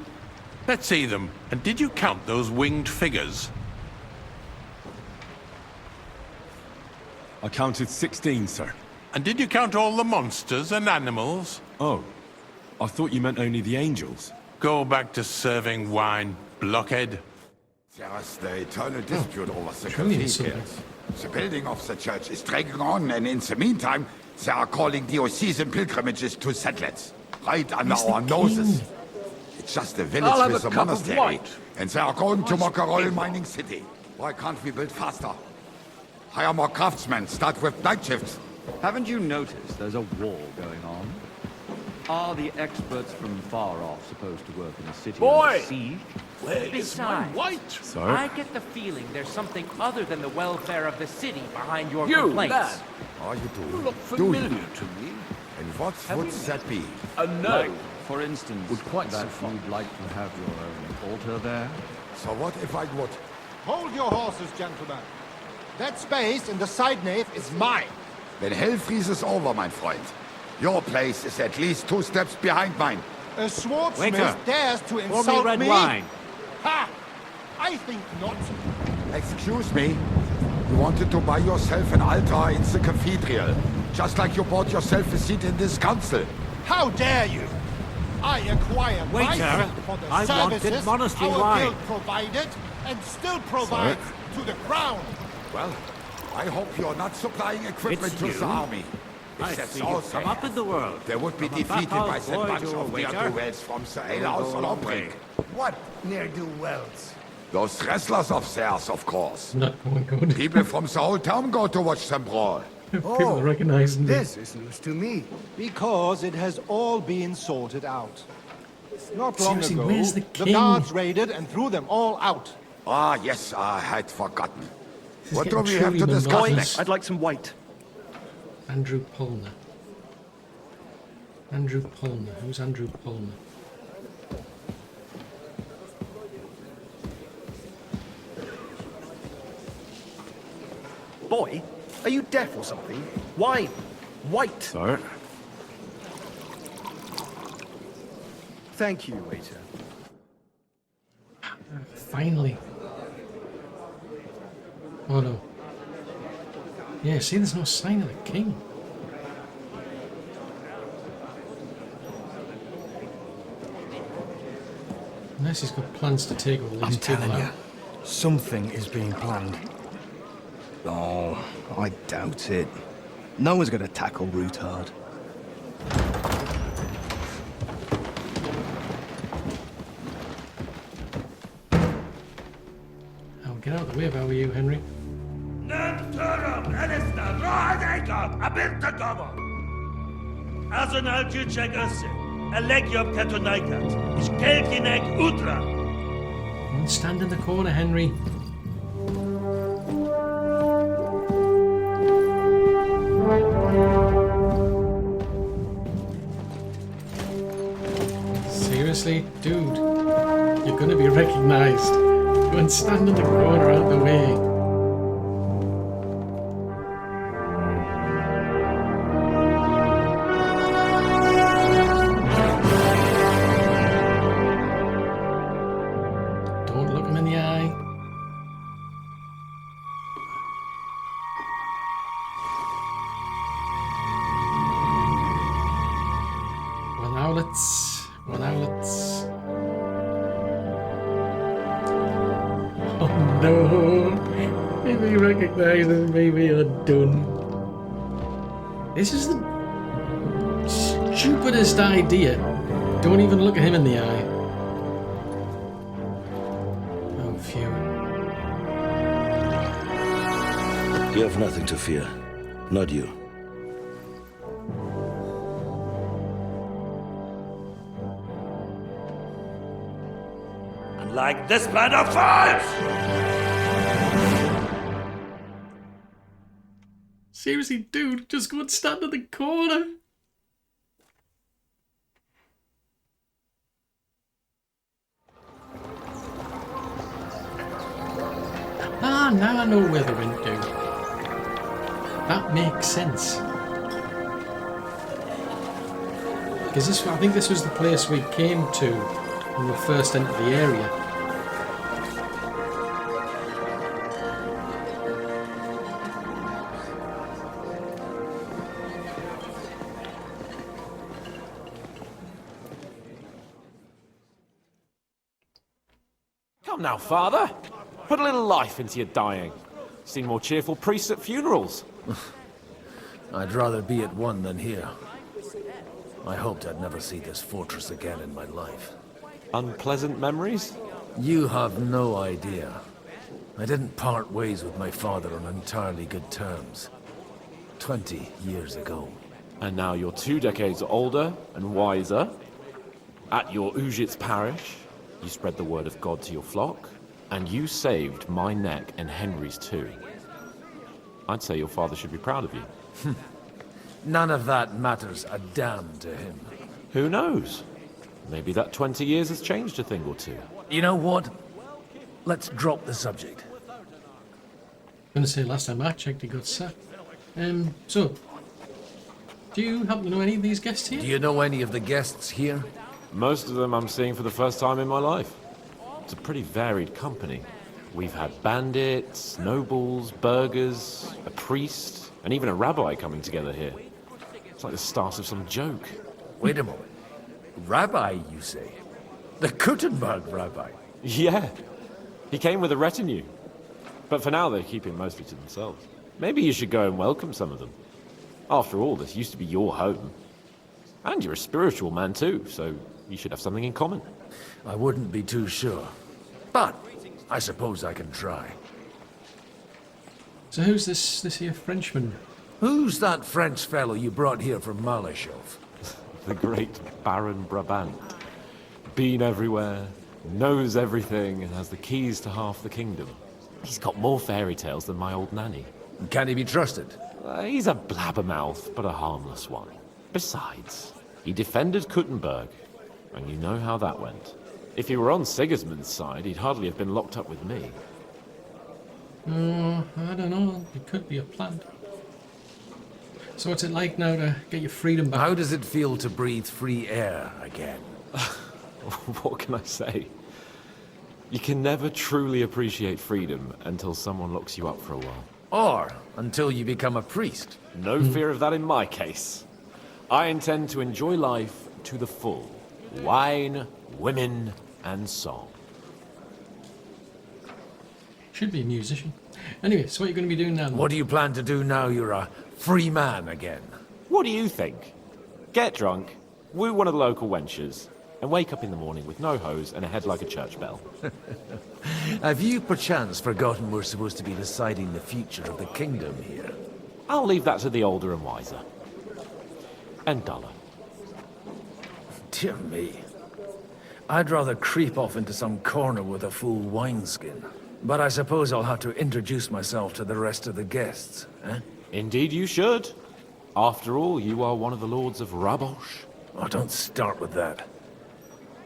Let's see them. And did you count those winged figures? I counted 16, sir. And did you count all the monsters and animals? Oh. I thought you meant only the angels. Go back to serving wine, blockhead. There's the eternal dispute over the Trillion cathedral. something. The building of the church is dragging on, and in the meantime, they are calling diocesan pilgrimages to settlers. Right under Where's the our king? noses. It's just a village I'll have with a a cup of monastery. white. And they are going to mock a royal mining city. Why can't we build faster? Hire more craftsmen, start with night shifts. Haven't you noticed there's a war going on? Are the experts from far off supposed to work in the city Boy! under siege? Where is my Besides, white? Sir? I get the feeling there's something other than the welfare of the city behind your You, complaints. lad. Oh, you do? You look Do familiar you? to me. And what would that be? A no. Like, for instance, Would quite that suffice. you'd like to have your own altar there? So what if I would? Hold your horses, gentlemen. That space in the side nave is mine. Then hell freezes over, my friend. Your place is at least 2 steps behind mine. A swordsmith Waiter, dares to pour me insult red me? wine. Ha! I think not. Excuse me? You wanted to buy yourself an altar in the cathedral, just like you bought yourself a seat in this council. How dare you? I acquired my Waiter, seat for the I wanted services monastery our wine. guild provided and still provides to the crown. Well, I hope you're not supplying equipment It's to you? the army. I If that's see all you've come they up in the world. They would be From a defeated fat by house that boy bunch to a of waiter. ne'er-do-wells from the You'll alehouse go on a long Obring. way. What ne'er-do-wells? Those wrestlers of theirs, of course. Not going good. People from the whole town go to watch them brawl. People recognizing This is news to me. Because it has all been sorted out. Not long Seriously, ago, where's the king? guards raided and threw them all out. Ah, yes, I had forgotten. This is What do getting we have to truly discuss monotonous. next? I'd like some white. Andrew Polner. Andrew Polner. Who's Andrew Polner? Boy, are you deaf or something? Why? White. Sir? Thank you, waiter. Finally. Oh no. Yeah, see, there's no sign of the king. Unless he's got plans to take all these I'm people telling you, out. something is being planned. Oh, I doubt it. No one's going to tackle Rootard. I'll get out of the way if I were you, Henry. Don't stand in the corner, Henry. Seriously, dude, you're gonna be recognized. Go and stand in the corner out of the way. Don't look him in the eye. Well, now let's... Oh no! If he recognizes me, we are done. This is the stupidest idea. Don't even look at him in the eye. Oh, phew. You have nothing to fear. Not you. Like this plan of falls! Seriously, dude, just go and stand in the corner. Ah, now I know where they went to. That makes sense. Because I think this was the place we came to when we first entered the area. Come now, Father. Put a little life into your dying. Seen more cheerful priests at funerals. I'd rather be at one than here. I hoped I'd never see this fortress again in my life. Unpleasant memories? You have no idea. I didn't part ways with my father on entirely good terms. 20 years ago. And now you're 2 decades older and wiser. At your Ujit's parish, you spread the word of God to your flock, and you saved my neck and Henry's too. I'd say your father should be proud of you. None of that matters a damn to him. Who knows? Maybe that 20 years has changed a thing or two. You know what? Let's drop the subject. I'm gonna say last time I checked, he got sacked. So, do you happen to know any of these guests here? Do you know any of the guests here? Most of them I'm seeing for the first time in my life. It's a pretty varied company. We've had bandits, nobles, burghers, a priest, and even a rabbi coming together here. It's like the start of some joke. Wait a moment. Rabbi, you say? The Gutenberg rabbi? Yeah. He came with a retinue. But for now, they're keeping mostly to themselves. Maybe you should go and welcome some of them. After all, this used to be your home. And you're a spiritual man too, so you should have something in common. I wouldn't be too sure. But I suppose I can try. So who's this here Frenchman? Who's that French fellow you brought here from Malachov? The great Baron Brabant. Been everywhere, knows everything, and has the keys to half the kingdom. He's got more fairy tales than my old nanny. Can he be trusted? He's a blabbermouth, but a harmless one. Besides, he defended Gutenberg, and you know how that went. If he were on Sigismund's side, he'd hardly have been locked up with me. I don't know. It could be a plant. So what's it like now to get your freedom back? How does it feel to breathe free air again? What can I say? You can never truly appreciate freedom until someone locks you up for a while. Or until you become a priest. No fear of that in my case. I intend to enjoy life to the full. Wine, women, and song. Should be a musician. Anyway, so what are you going to be doing now? Then? What do you plan to do now you're a free man again? What do you think? Get drunk, woo one of the local wenches, and wake up in the morning with no hose and a head like a church bell. Have you perchance forgotten we're supposed to be deciding the future of the kingdom here? I'll leave that to the older and wiser. And duller. Dear me. I'd rather creep off into some corner with a full wineskin. But I suppose I'll have to introduce myself to the rest of the guests, eh? Indeed you should. After all, you are one of the lords of Rabosh. Oh, don't start with that.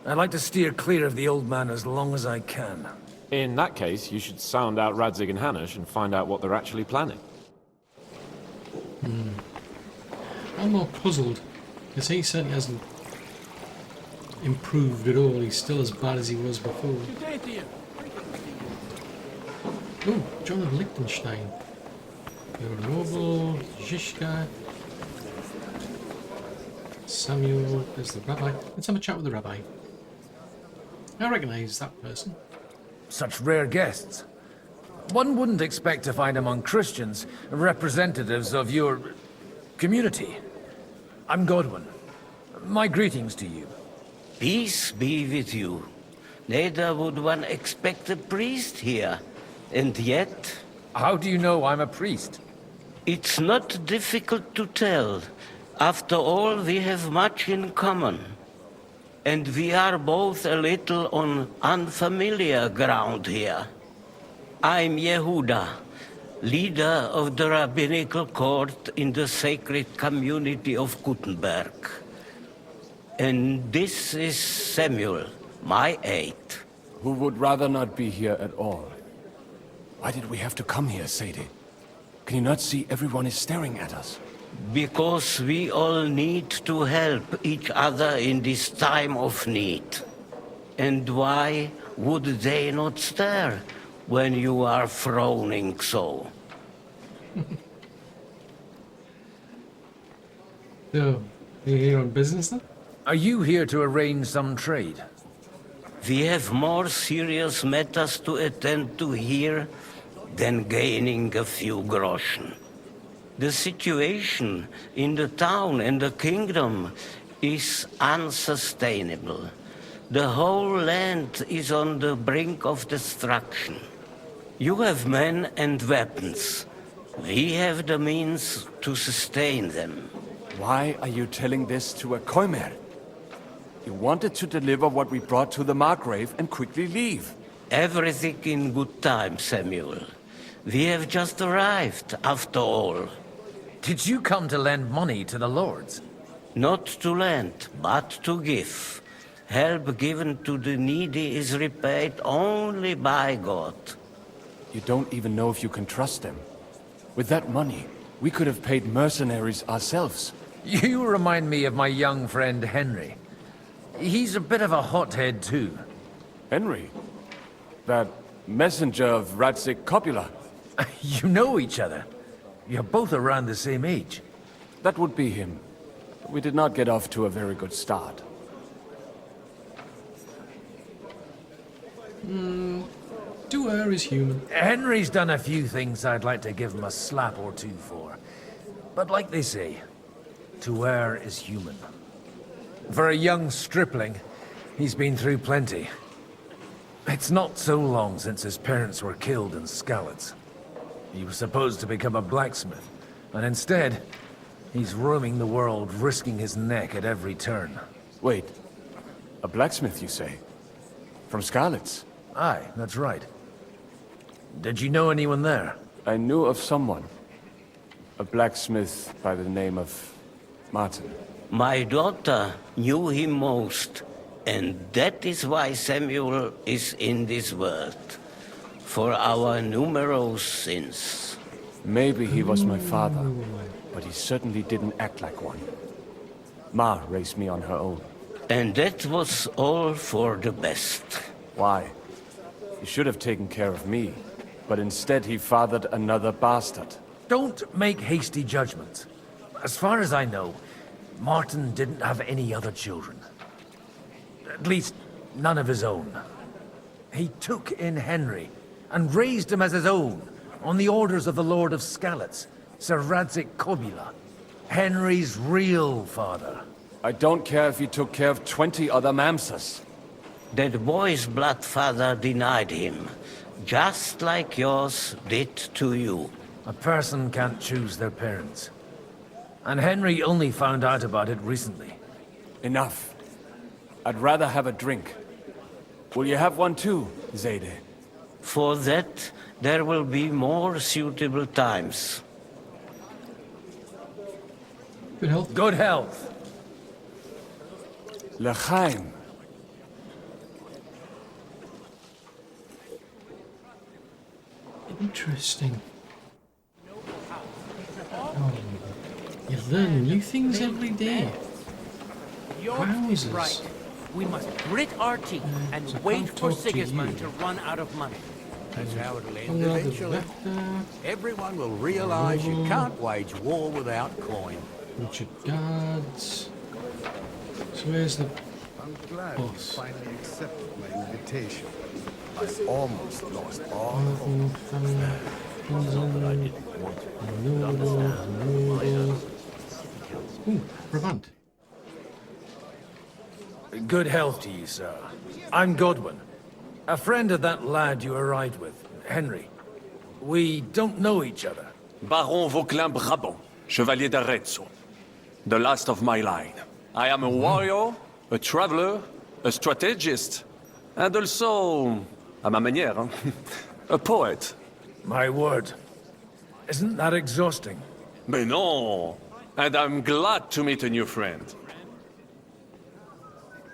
I'd like to steer clear of the old man as long as I can. In that case, you should sound out Radzig and Hanush and find out what they're actually planning. I'm more puzzled, because he certainly hasn't improved at all. He's still as bad as he was before. Oh, John of Liechtenstein. You're a noble, Zhishka. Samuel, there's the rabbi. Let's have a chat with the rabbi. I recognise that person. Such rare guests. One wouldn't expect to find among Christians representatives of your community. I'm Godwin. My greetings to you. Peace be with you. Neither would one expect a priest here. And yet... How do you know I'm a priest? It's not difficult to tell. After all, we have much in common. And we are both a little on unfamiliar ground here. I'm Yehuda, leader of the rabbinical court in the sacred community of Gutenberg. And this is Samuel, my aide. Who would rather not be here at all. Why did we have to come here, Sadie? Can you not see everyone is staring at us? Because we all need to help each other in this time of need. And why would they not stare when you are frowning so? So, you're here on business then? Are you here to arrange some trade? We have more serious matters to attend to here than gaining a few groschen. The situation in the town and the kingdom is unsustainable. The whole land is on the brink of destruction. You have men and weapons. We have the means to sustain them. Why are you telling this to a Koimer? You wanted to deliver what we brought to the Margrave and quickly leave. Everything in good time, Samuel. We have just arrived, after all. Did you come to lend money to the lords? Not to lend, but to give. Help given to the needy is repaid only by God. You don't even know if you can trust them. With that money, we could have paid mercenaries ourselves. You remind me of my young friend Henry. He's a bit of a hothead too. Henry? That messenger of Radzig Copula? You know each other. You're both around the same age. That would be him. We did not get off to a very good start. THOR is human. Henry's done a few things I'd like to give him a slap or two for. But like they say, THOR is human. For a young stripling, he's been through plenty. It's not so long since his parents were killed in Skalitz. He was supposed to become a blacksmith, and instead, he's roaming the world, risking his neck at every turn. Wait, a blacksmith, you say? From Skalitz? Aye, that's right. Did you know anyone there? I knew of someone. A blacksmith by the name of Martin. My daughter knew him most, and that is why Samuel is in this world. For our numerous sins. Maybe he was my father, but he certainly didn't act like one. Ma raised me on her own. And that was all for the best. Why? He should have taken care of me, but instead he fathered another bastard. Don't make hasty judgments. As far as I know, Martin didn't have any other children. At least, none of his own. He took in Henry and raised him as his own on the orders of the Lord of Skalitz, Sir Radzik Kobula, Henry's real father. I don't care if he took care of 20 other Mamsas. That boy's blood father denied him, just like yours did to you. A person can't choose their parents. And Henry only found out about it recently. Enough. I'd rather have a drink. Will you have one too, Zayde? For that, there will be more suitable times. Good health. Good health. L'chaim. Interesting. Oh, you learn new things every day. You're Wowzers. right. We must grit our teeth and so wait can't for talk to Sigismund you. to run out of money. That's how it'll end Another eventually. vector. Everyone will realize you can't wage war without coin. Richard Guards. So where's the I'm glad boss? you finally accepted my invitation. I almost lost all hope. Ooh, Brabant. Good health to you, sir. I'm Godwin, a friend of that lad you arrived with, Henry. We don't know each other. Baron Vauquelin Brabant, Chevalier d'Arezzo. The last of my line. I am a warrior, a traveler, a strategist, and also, à ma manière, hein, a poet. My word. Isn't that exhausting? Mais non! And I'm glad to meet a new friend.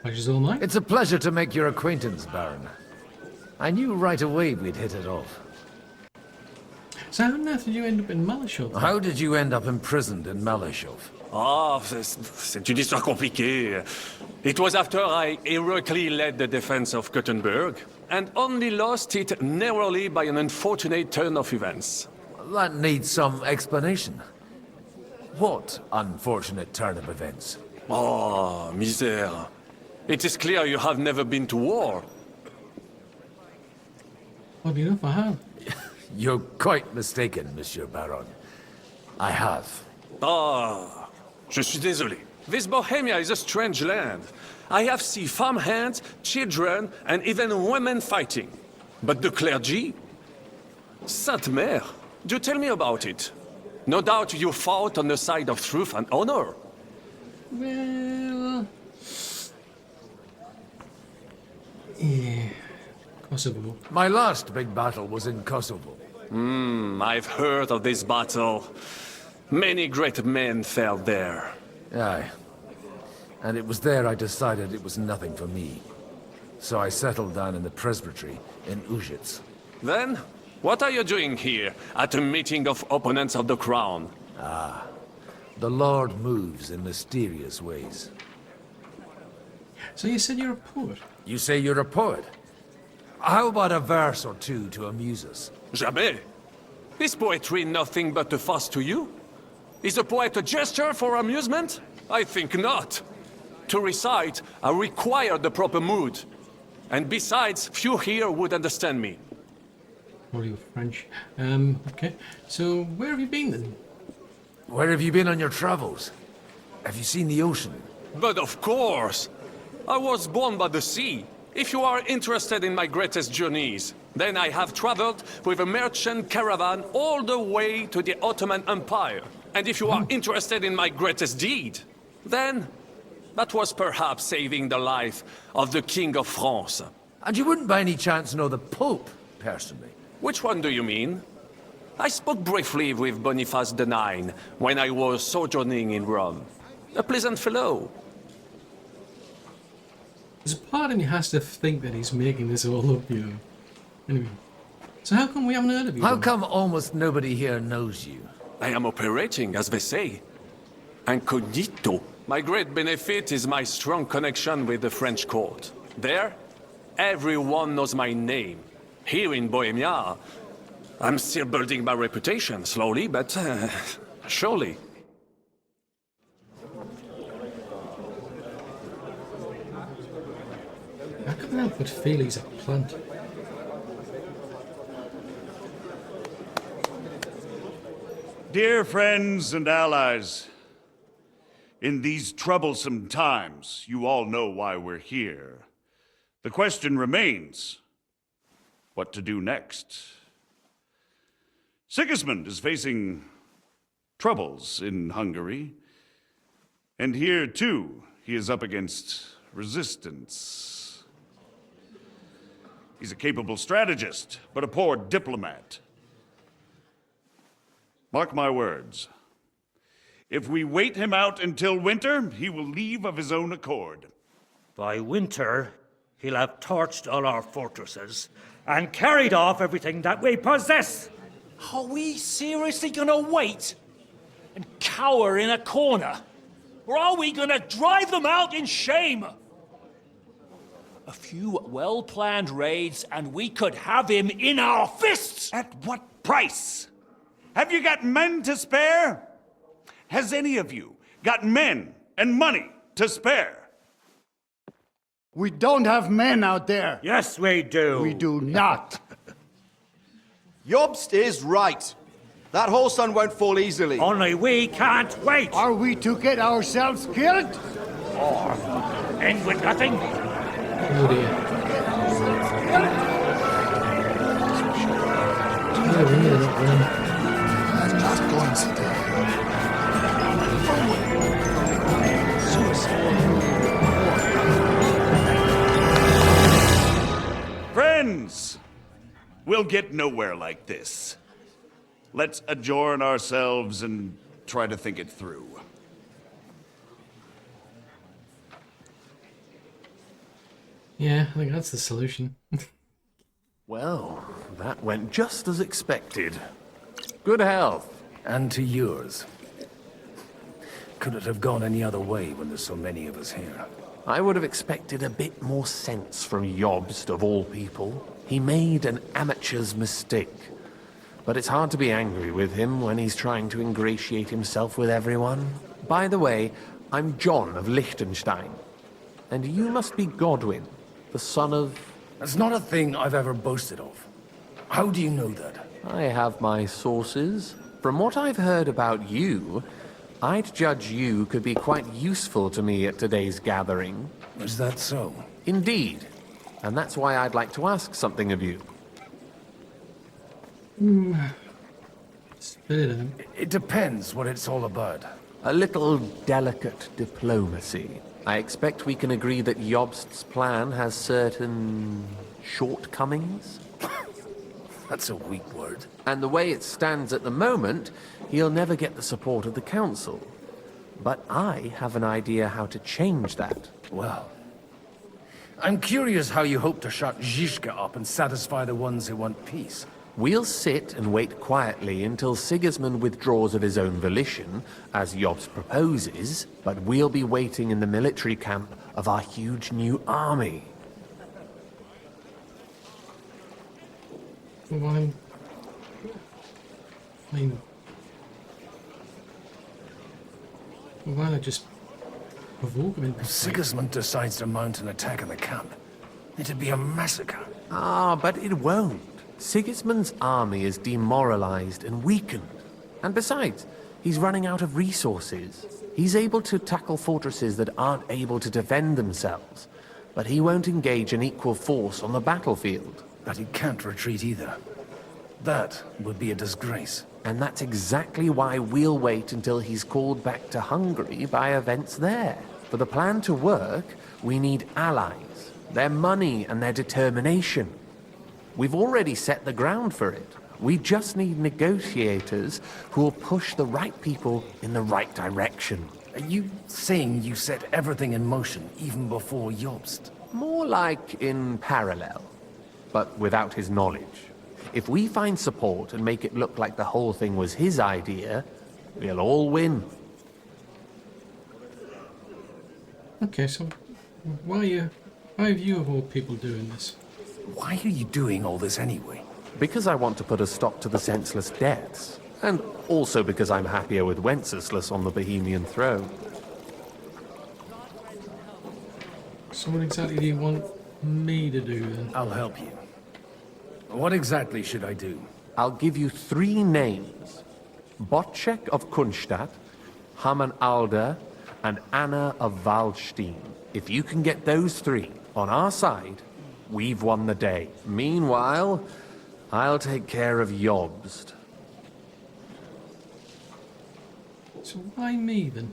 Pleasure's all mine. It's a pleasure to make your acquaintance, Baron. I knew right away we'd hit it off. So how on earth did you end up in Malashov? How did you end up imprisoned in Malashov? Ah, c'est une histoire compliquée. It was after I heroically led the defense of Gothenburg, and only lost it narrowly by an unfortunate turn of events. That needs some explanation. What unfortunate turn of events? Oh, misère. It is clear you have never been to war. Oddly enough, I have. You're quite mistaken, Monsieur Baron. I have. Ah, je suis désolé. This Bohemia is a strange land. I have seen farmhands, children, and even women fighting. But the clergy? Sainte Mère, do tell me about it. No doubt you fought on the side of truth and honor. Well... Yeah... Kosovo. My last big battle was in Kosovo. I've heard of this battle. Many great men fell there. Aye. And it was there I decided it was nothing for me. So I settled down in the presbytery in Ujits. Then, what are you doing here, at a meeting of opponents of the crown? Ah, the Lord moves in mysterious ways. So you said you're a poet? You say you're a poet? How about a verse or two to amuse us? Jamais. Is poetry nothing but a fuss to you? Is a poet a gesture for amusement? I think not. To recite, I require the proper mood. And besides, few here would understand me. Or you're French. Okay. So where have you been then? Where have you been on your travels? Have you seen the ocean? But of course! I was born by the sea. If you are interested in my greatest journeys, then I have traveled with a merchant caravan all the way to the Ottoman Empire. And if you are interested in my greatest deed, then that was perhaps saving the life of the King of France. And you wouldn't by any chance know the Pope, personally? Which one do you mean? I spoke briefly with Boniface IX when I was sojourning in Rome. A pleasant fellow. There's a part of me has to think that he's making this all up, you know. Anyway. So how come we haven't heard of you? How then? come almost nobody here knows you? I am operating, as they say. Incognito. My great benefit is my strong connection with the French court. There, everyone knows my name. Here in Bohemia, I'm still building my reputation, slowly, but surely. How come can't help but feel he's a plant. Dear friends and allies, in these troublesome times, you all know why we're here. The question remains, what to do next? Sigismund is facing troubles in Hungary, and here too, he is up against resistance. He's a capable strategist, but a poor diplomat. Mark my words. If we wait him out until winter, he will leave of his own accord. By winter, he'll have torched all our fortresses and carried off everything that we possess. Are we seriously gonna wait and cower in a corner? Or are we gonna drive them out in shame? A few well-planned raids and we could have him in our fists! At what price? Have you got men to spare? Has any of you got men and money to spare? We don't have men out there. Yes, we do. We do not. Jobst is right. That whole sun won't fall easily. Only we can't wait. Are we to get ourselves killed? Or end with nothing? Oh dear. I'm not going to die. Friends, we'll get nowhere like this. Let's adjourn ourselves and try to think it through. Yeah, I think that's the solution. Well, that went just as expected. Good health. And to yours. Could it have gone any other way when there's so many of us here? I would have expected a bit more sense from Jobst, of all people. He made an amateur's mistake. But it's hard to be angry with him when he's trying to ingratiate himself with everyone. By the way, I'm John of Liechtenstein. And you must be Godwin, the son of... That's not a thing I've ever boasted of. How do you know that? I have my sources. From what I've heard about you, I'd judge you could be quite useful to me at today's gathering. Is that so? Indeed. And that's why I'd like to ask something of you. It depends what it's all about. A little delicate diplomacy. I expect we can agree that Jobst's plan has certain shortcomings. That's a weak word. And the way it stands at the moment, he'll never get the support of the council. But I have an idea how to change that. Well, I'm curious how you hope to shut Zizka up and satisfy the ones who want peace. We'll sit and wait quietly until Sigismund withdraws of his own volition, as Jobst proposes, but we'll be waiting in the military camp of our huge new army. Well, I mean, why not just provoke him? If Sigismund decides to mount an attack on the camp, it'd be a massacre. Ah, but it won't. Sigismund's army is demoralized and weakened. And besides, he's running out of resources. He's able to tackle fortresses that aren't able to defend themselves, but he won't engage an equal force on the battlefield. But he can't retreat either. That would be a disgrace. And that's exactly why we'll wait until he's called back to Hungary by events there. For the plan to work, we need allies, their money and their determination. We've already set the ground for it. We just need negotiators who will push the right people in the right direction. Are you saying you set everything in motion even before Jobst? More like in parallel, but without his knowledge. If we find support and make it look like the whole thing was his idea, we'll all win. Okay, so why are you of all people doing this? Why are you doing all this anyway? Because I want to put a stop to the senseless deaths. And also because I'm happier with Wenceslas on the Bohemian throne. So what exactly do you want me to do then? I'll help you. What exactly should I do? I'll give you 3 names. Botchek of Kunstadt, Haman Alder, and Anna of Waldstein. If you can get those 3 on our side, we've won the day. Meanwhile, I'll take care of Jobst. So why me then?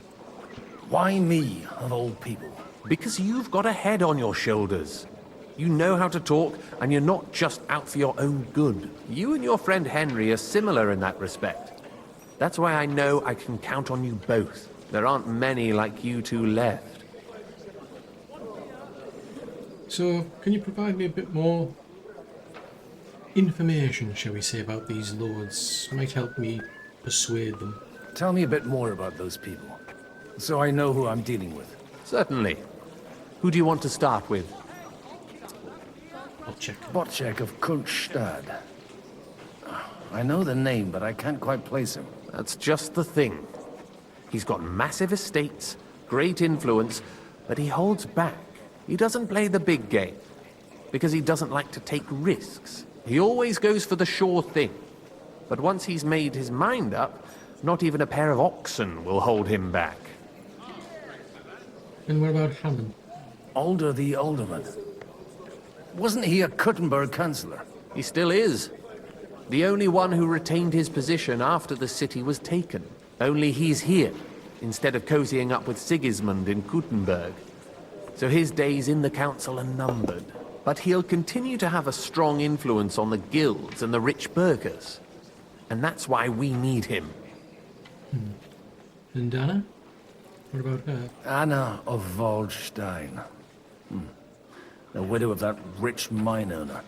Why me, of all people? Because you've got a head on your shoulders. You know how to talk, and you're not just out for your own good. You and your friend Henry are similar in that respect. That's why I know I can count on you both. There aren't many like you two left. So, can you provide me a bit more information, shall we say, about these lords? Might help me persuade them. Tell me a bit more about those people, so I know who I'm dealing with. Certainly. Who do you want to start with? Botchek of Kunststadt. I know the name, but I can't quite place him. That's just the thing. He's got massive estates, great influence, but he holds back. He doesn't play the big game, because he doesn't like to take risks. He always goes for the sure thing. But once he's made his mind up, not even a pair of oxen will hold him back. And what about Hammond? Alder the Alderman. Wasn't he a Kuttenberg councillor? He still is. The only one who retained his position after the city was taken. Only he's here, instead of cozying up with Sigismund in Kuttenberg. So his days in the council are numbered. But he'll continue to have a strong influence on the guilds and the rich burghers. And that's why we need him. And Anna? What about her? Anna of Waldstein. The widow of that rich mine owner.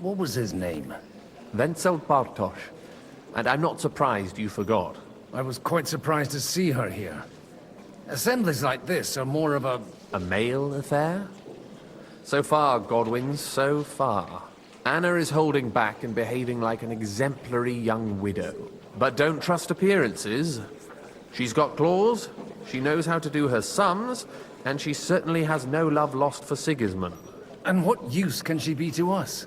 What was his name? Wenzel Bartosz. And I'm not surprised you forgot. I was quite surprised to see her here. Assemblies like this are more of a male affair? So far, Godwin, so far. Anna is holding back and behaving like an exemplary young widow. But don't trust appearances. She's got claws, she knows how to do her sums, and she certainly has no love lost for Sigismund. And what use can she be to us?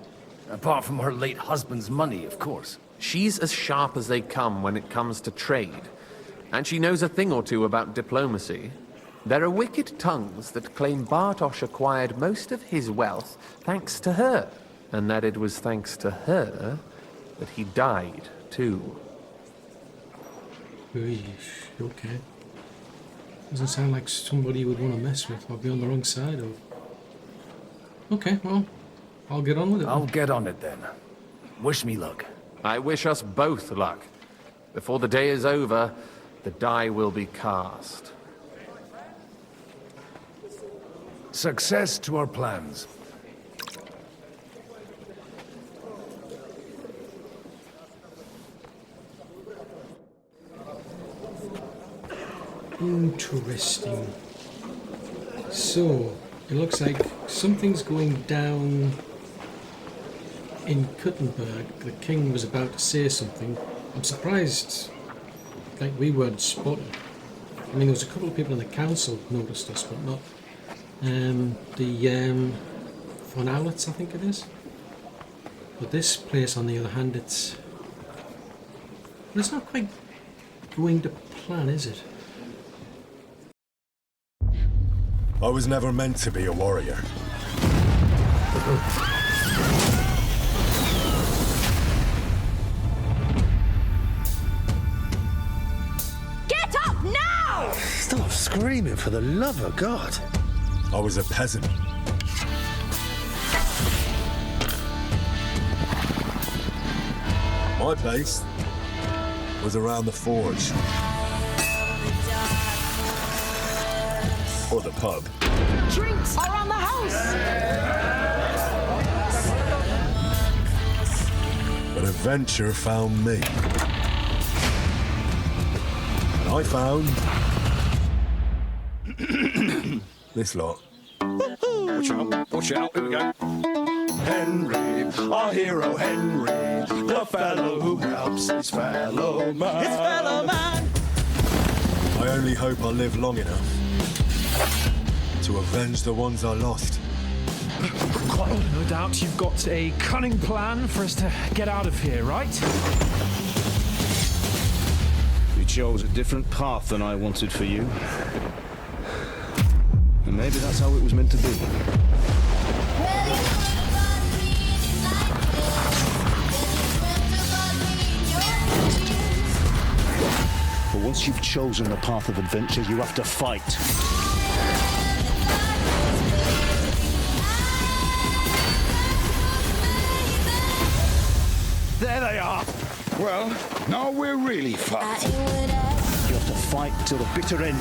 Apart from her late husband's money, of course. She's as sharp as they come when it comes to trade. And she knows a thing or two about diplomacy. There are wicked tongues that claim Bartosz acquired most of his wealth thanks to her. And that it was thanks to her that he died, too. Okay. Doesn't sound like somebody you would want to mess with or be on the wrong side of. Okay, well, I'll get on with it. I'll get on it then. Wish me luck. I wish us both luck. Before the day is over, the die will be cast. Success to our plans. Interesting. So, it looks like something's going down in Kuttenberg. The king was about to say something. I'm surprised, like, we weren't spotted. I mean, there was a couple of people in the council noticed us, but not the von Owlets, I think it is. But this place, on the other hand, it's not quite going to plan, is it? I was never meant to be a warrior. Get up now! Stop screaming, for the love of God. I was a peasant. My place was around the forge. Or the pub. Drinks around the house! But adventure found me. And I found... this lot. Watch out, here we go. Henry, our hero Henry, the fellow who helps his fellow man. His fellow man! I only hope I live long enough to avenge the ones I lost. No doubt you've got a cunning plan for us to get out of here, right? You chose a different path than I wanted for you. And maybe that's how it was meant to be. But once you've chosen the path of adventure, you have to fight. There they are. Well, now we're really fucked. You have to fight till the bitter end.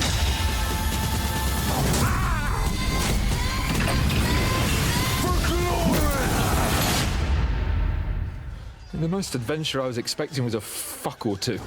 The most adventure I was expecting was a fuck or two.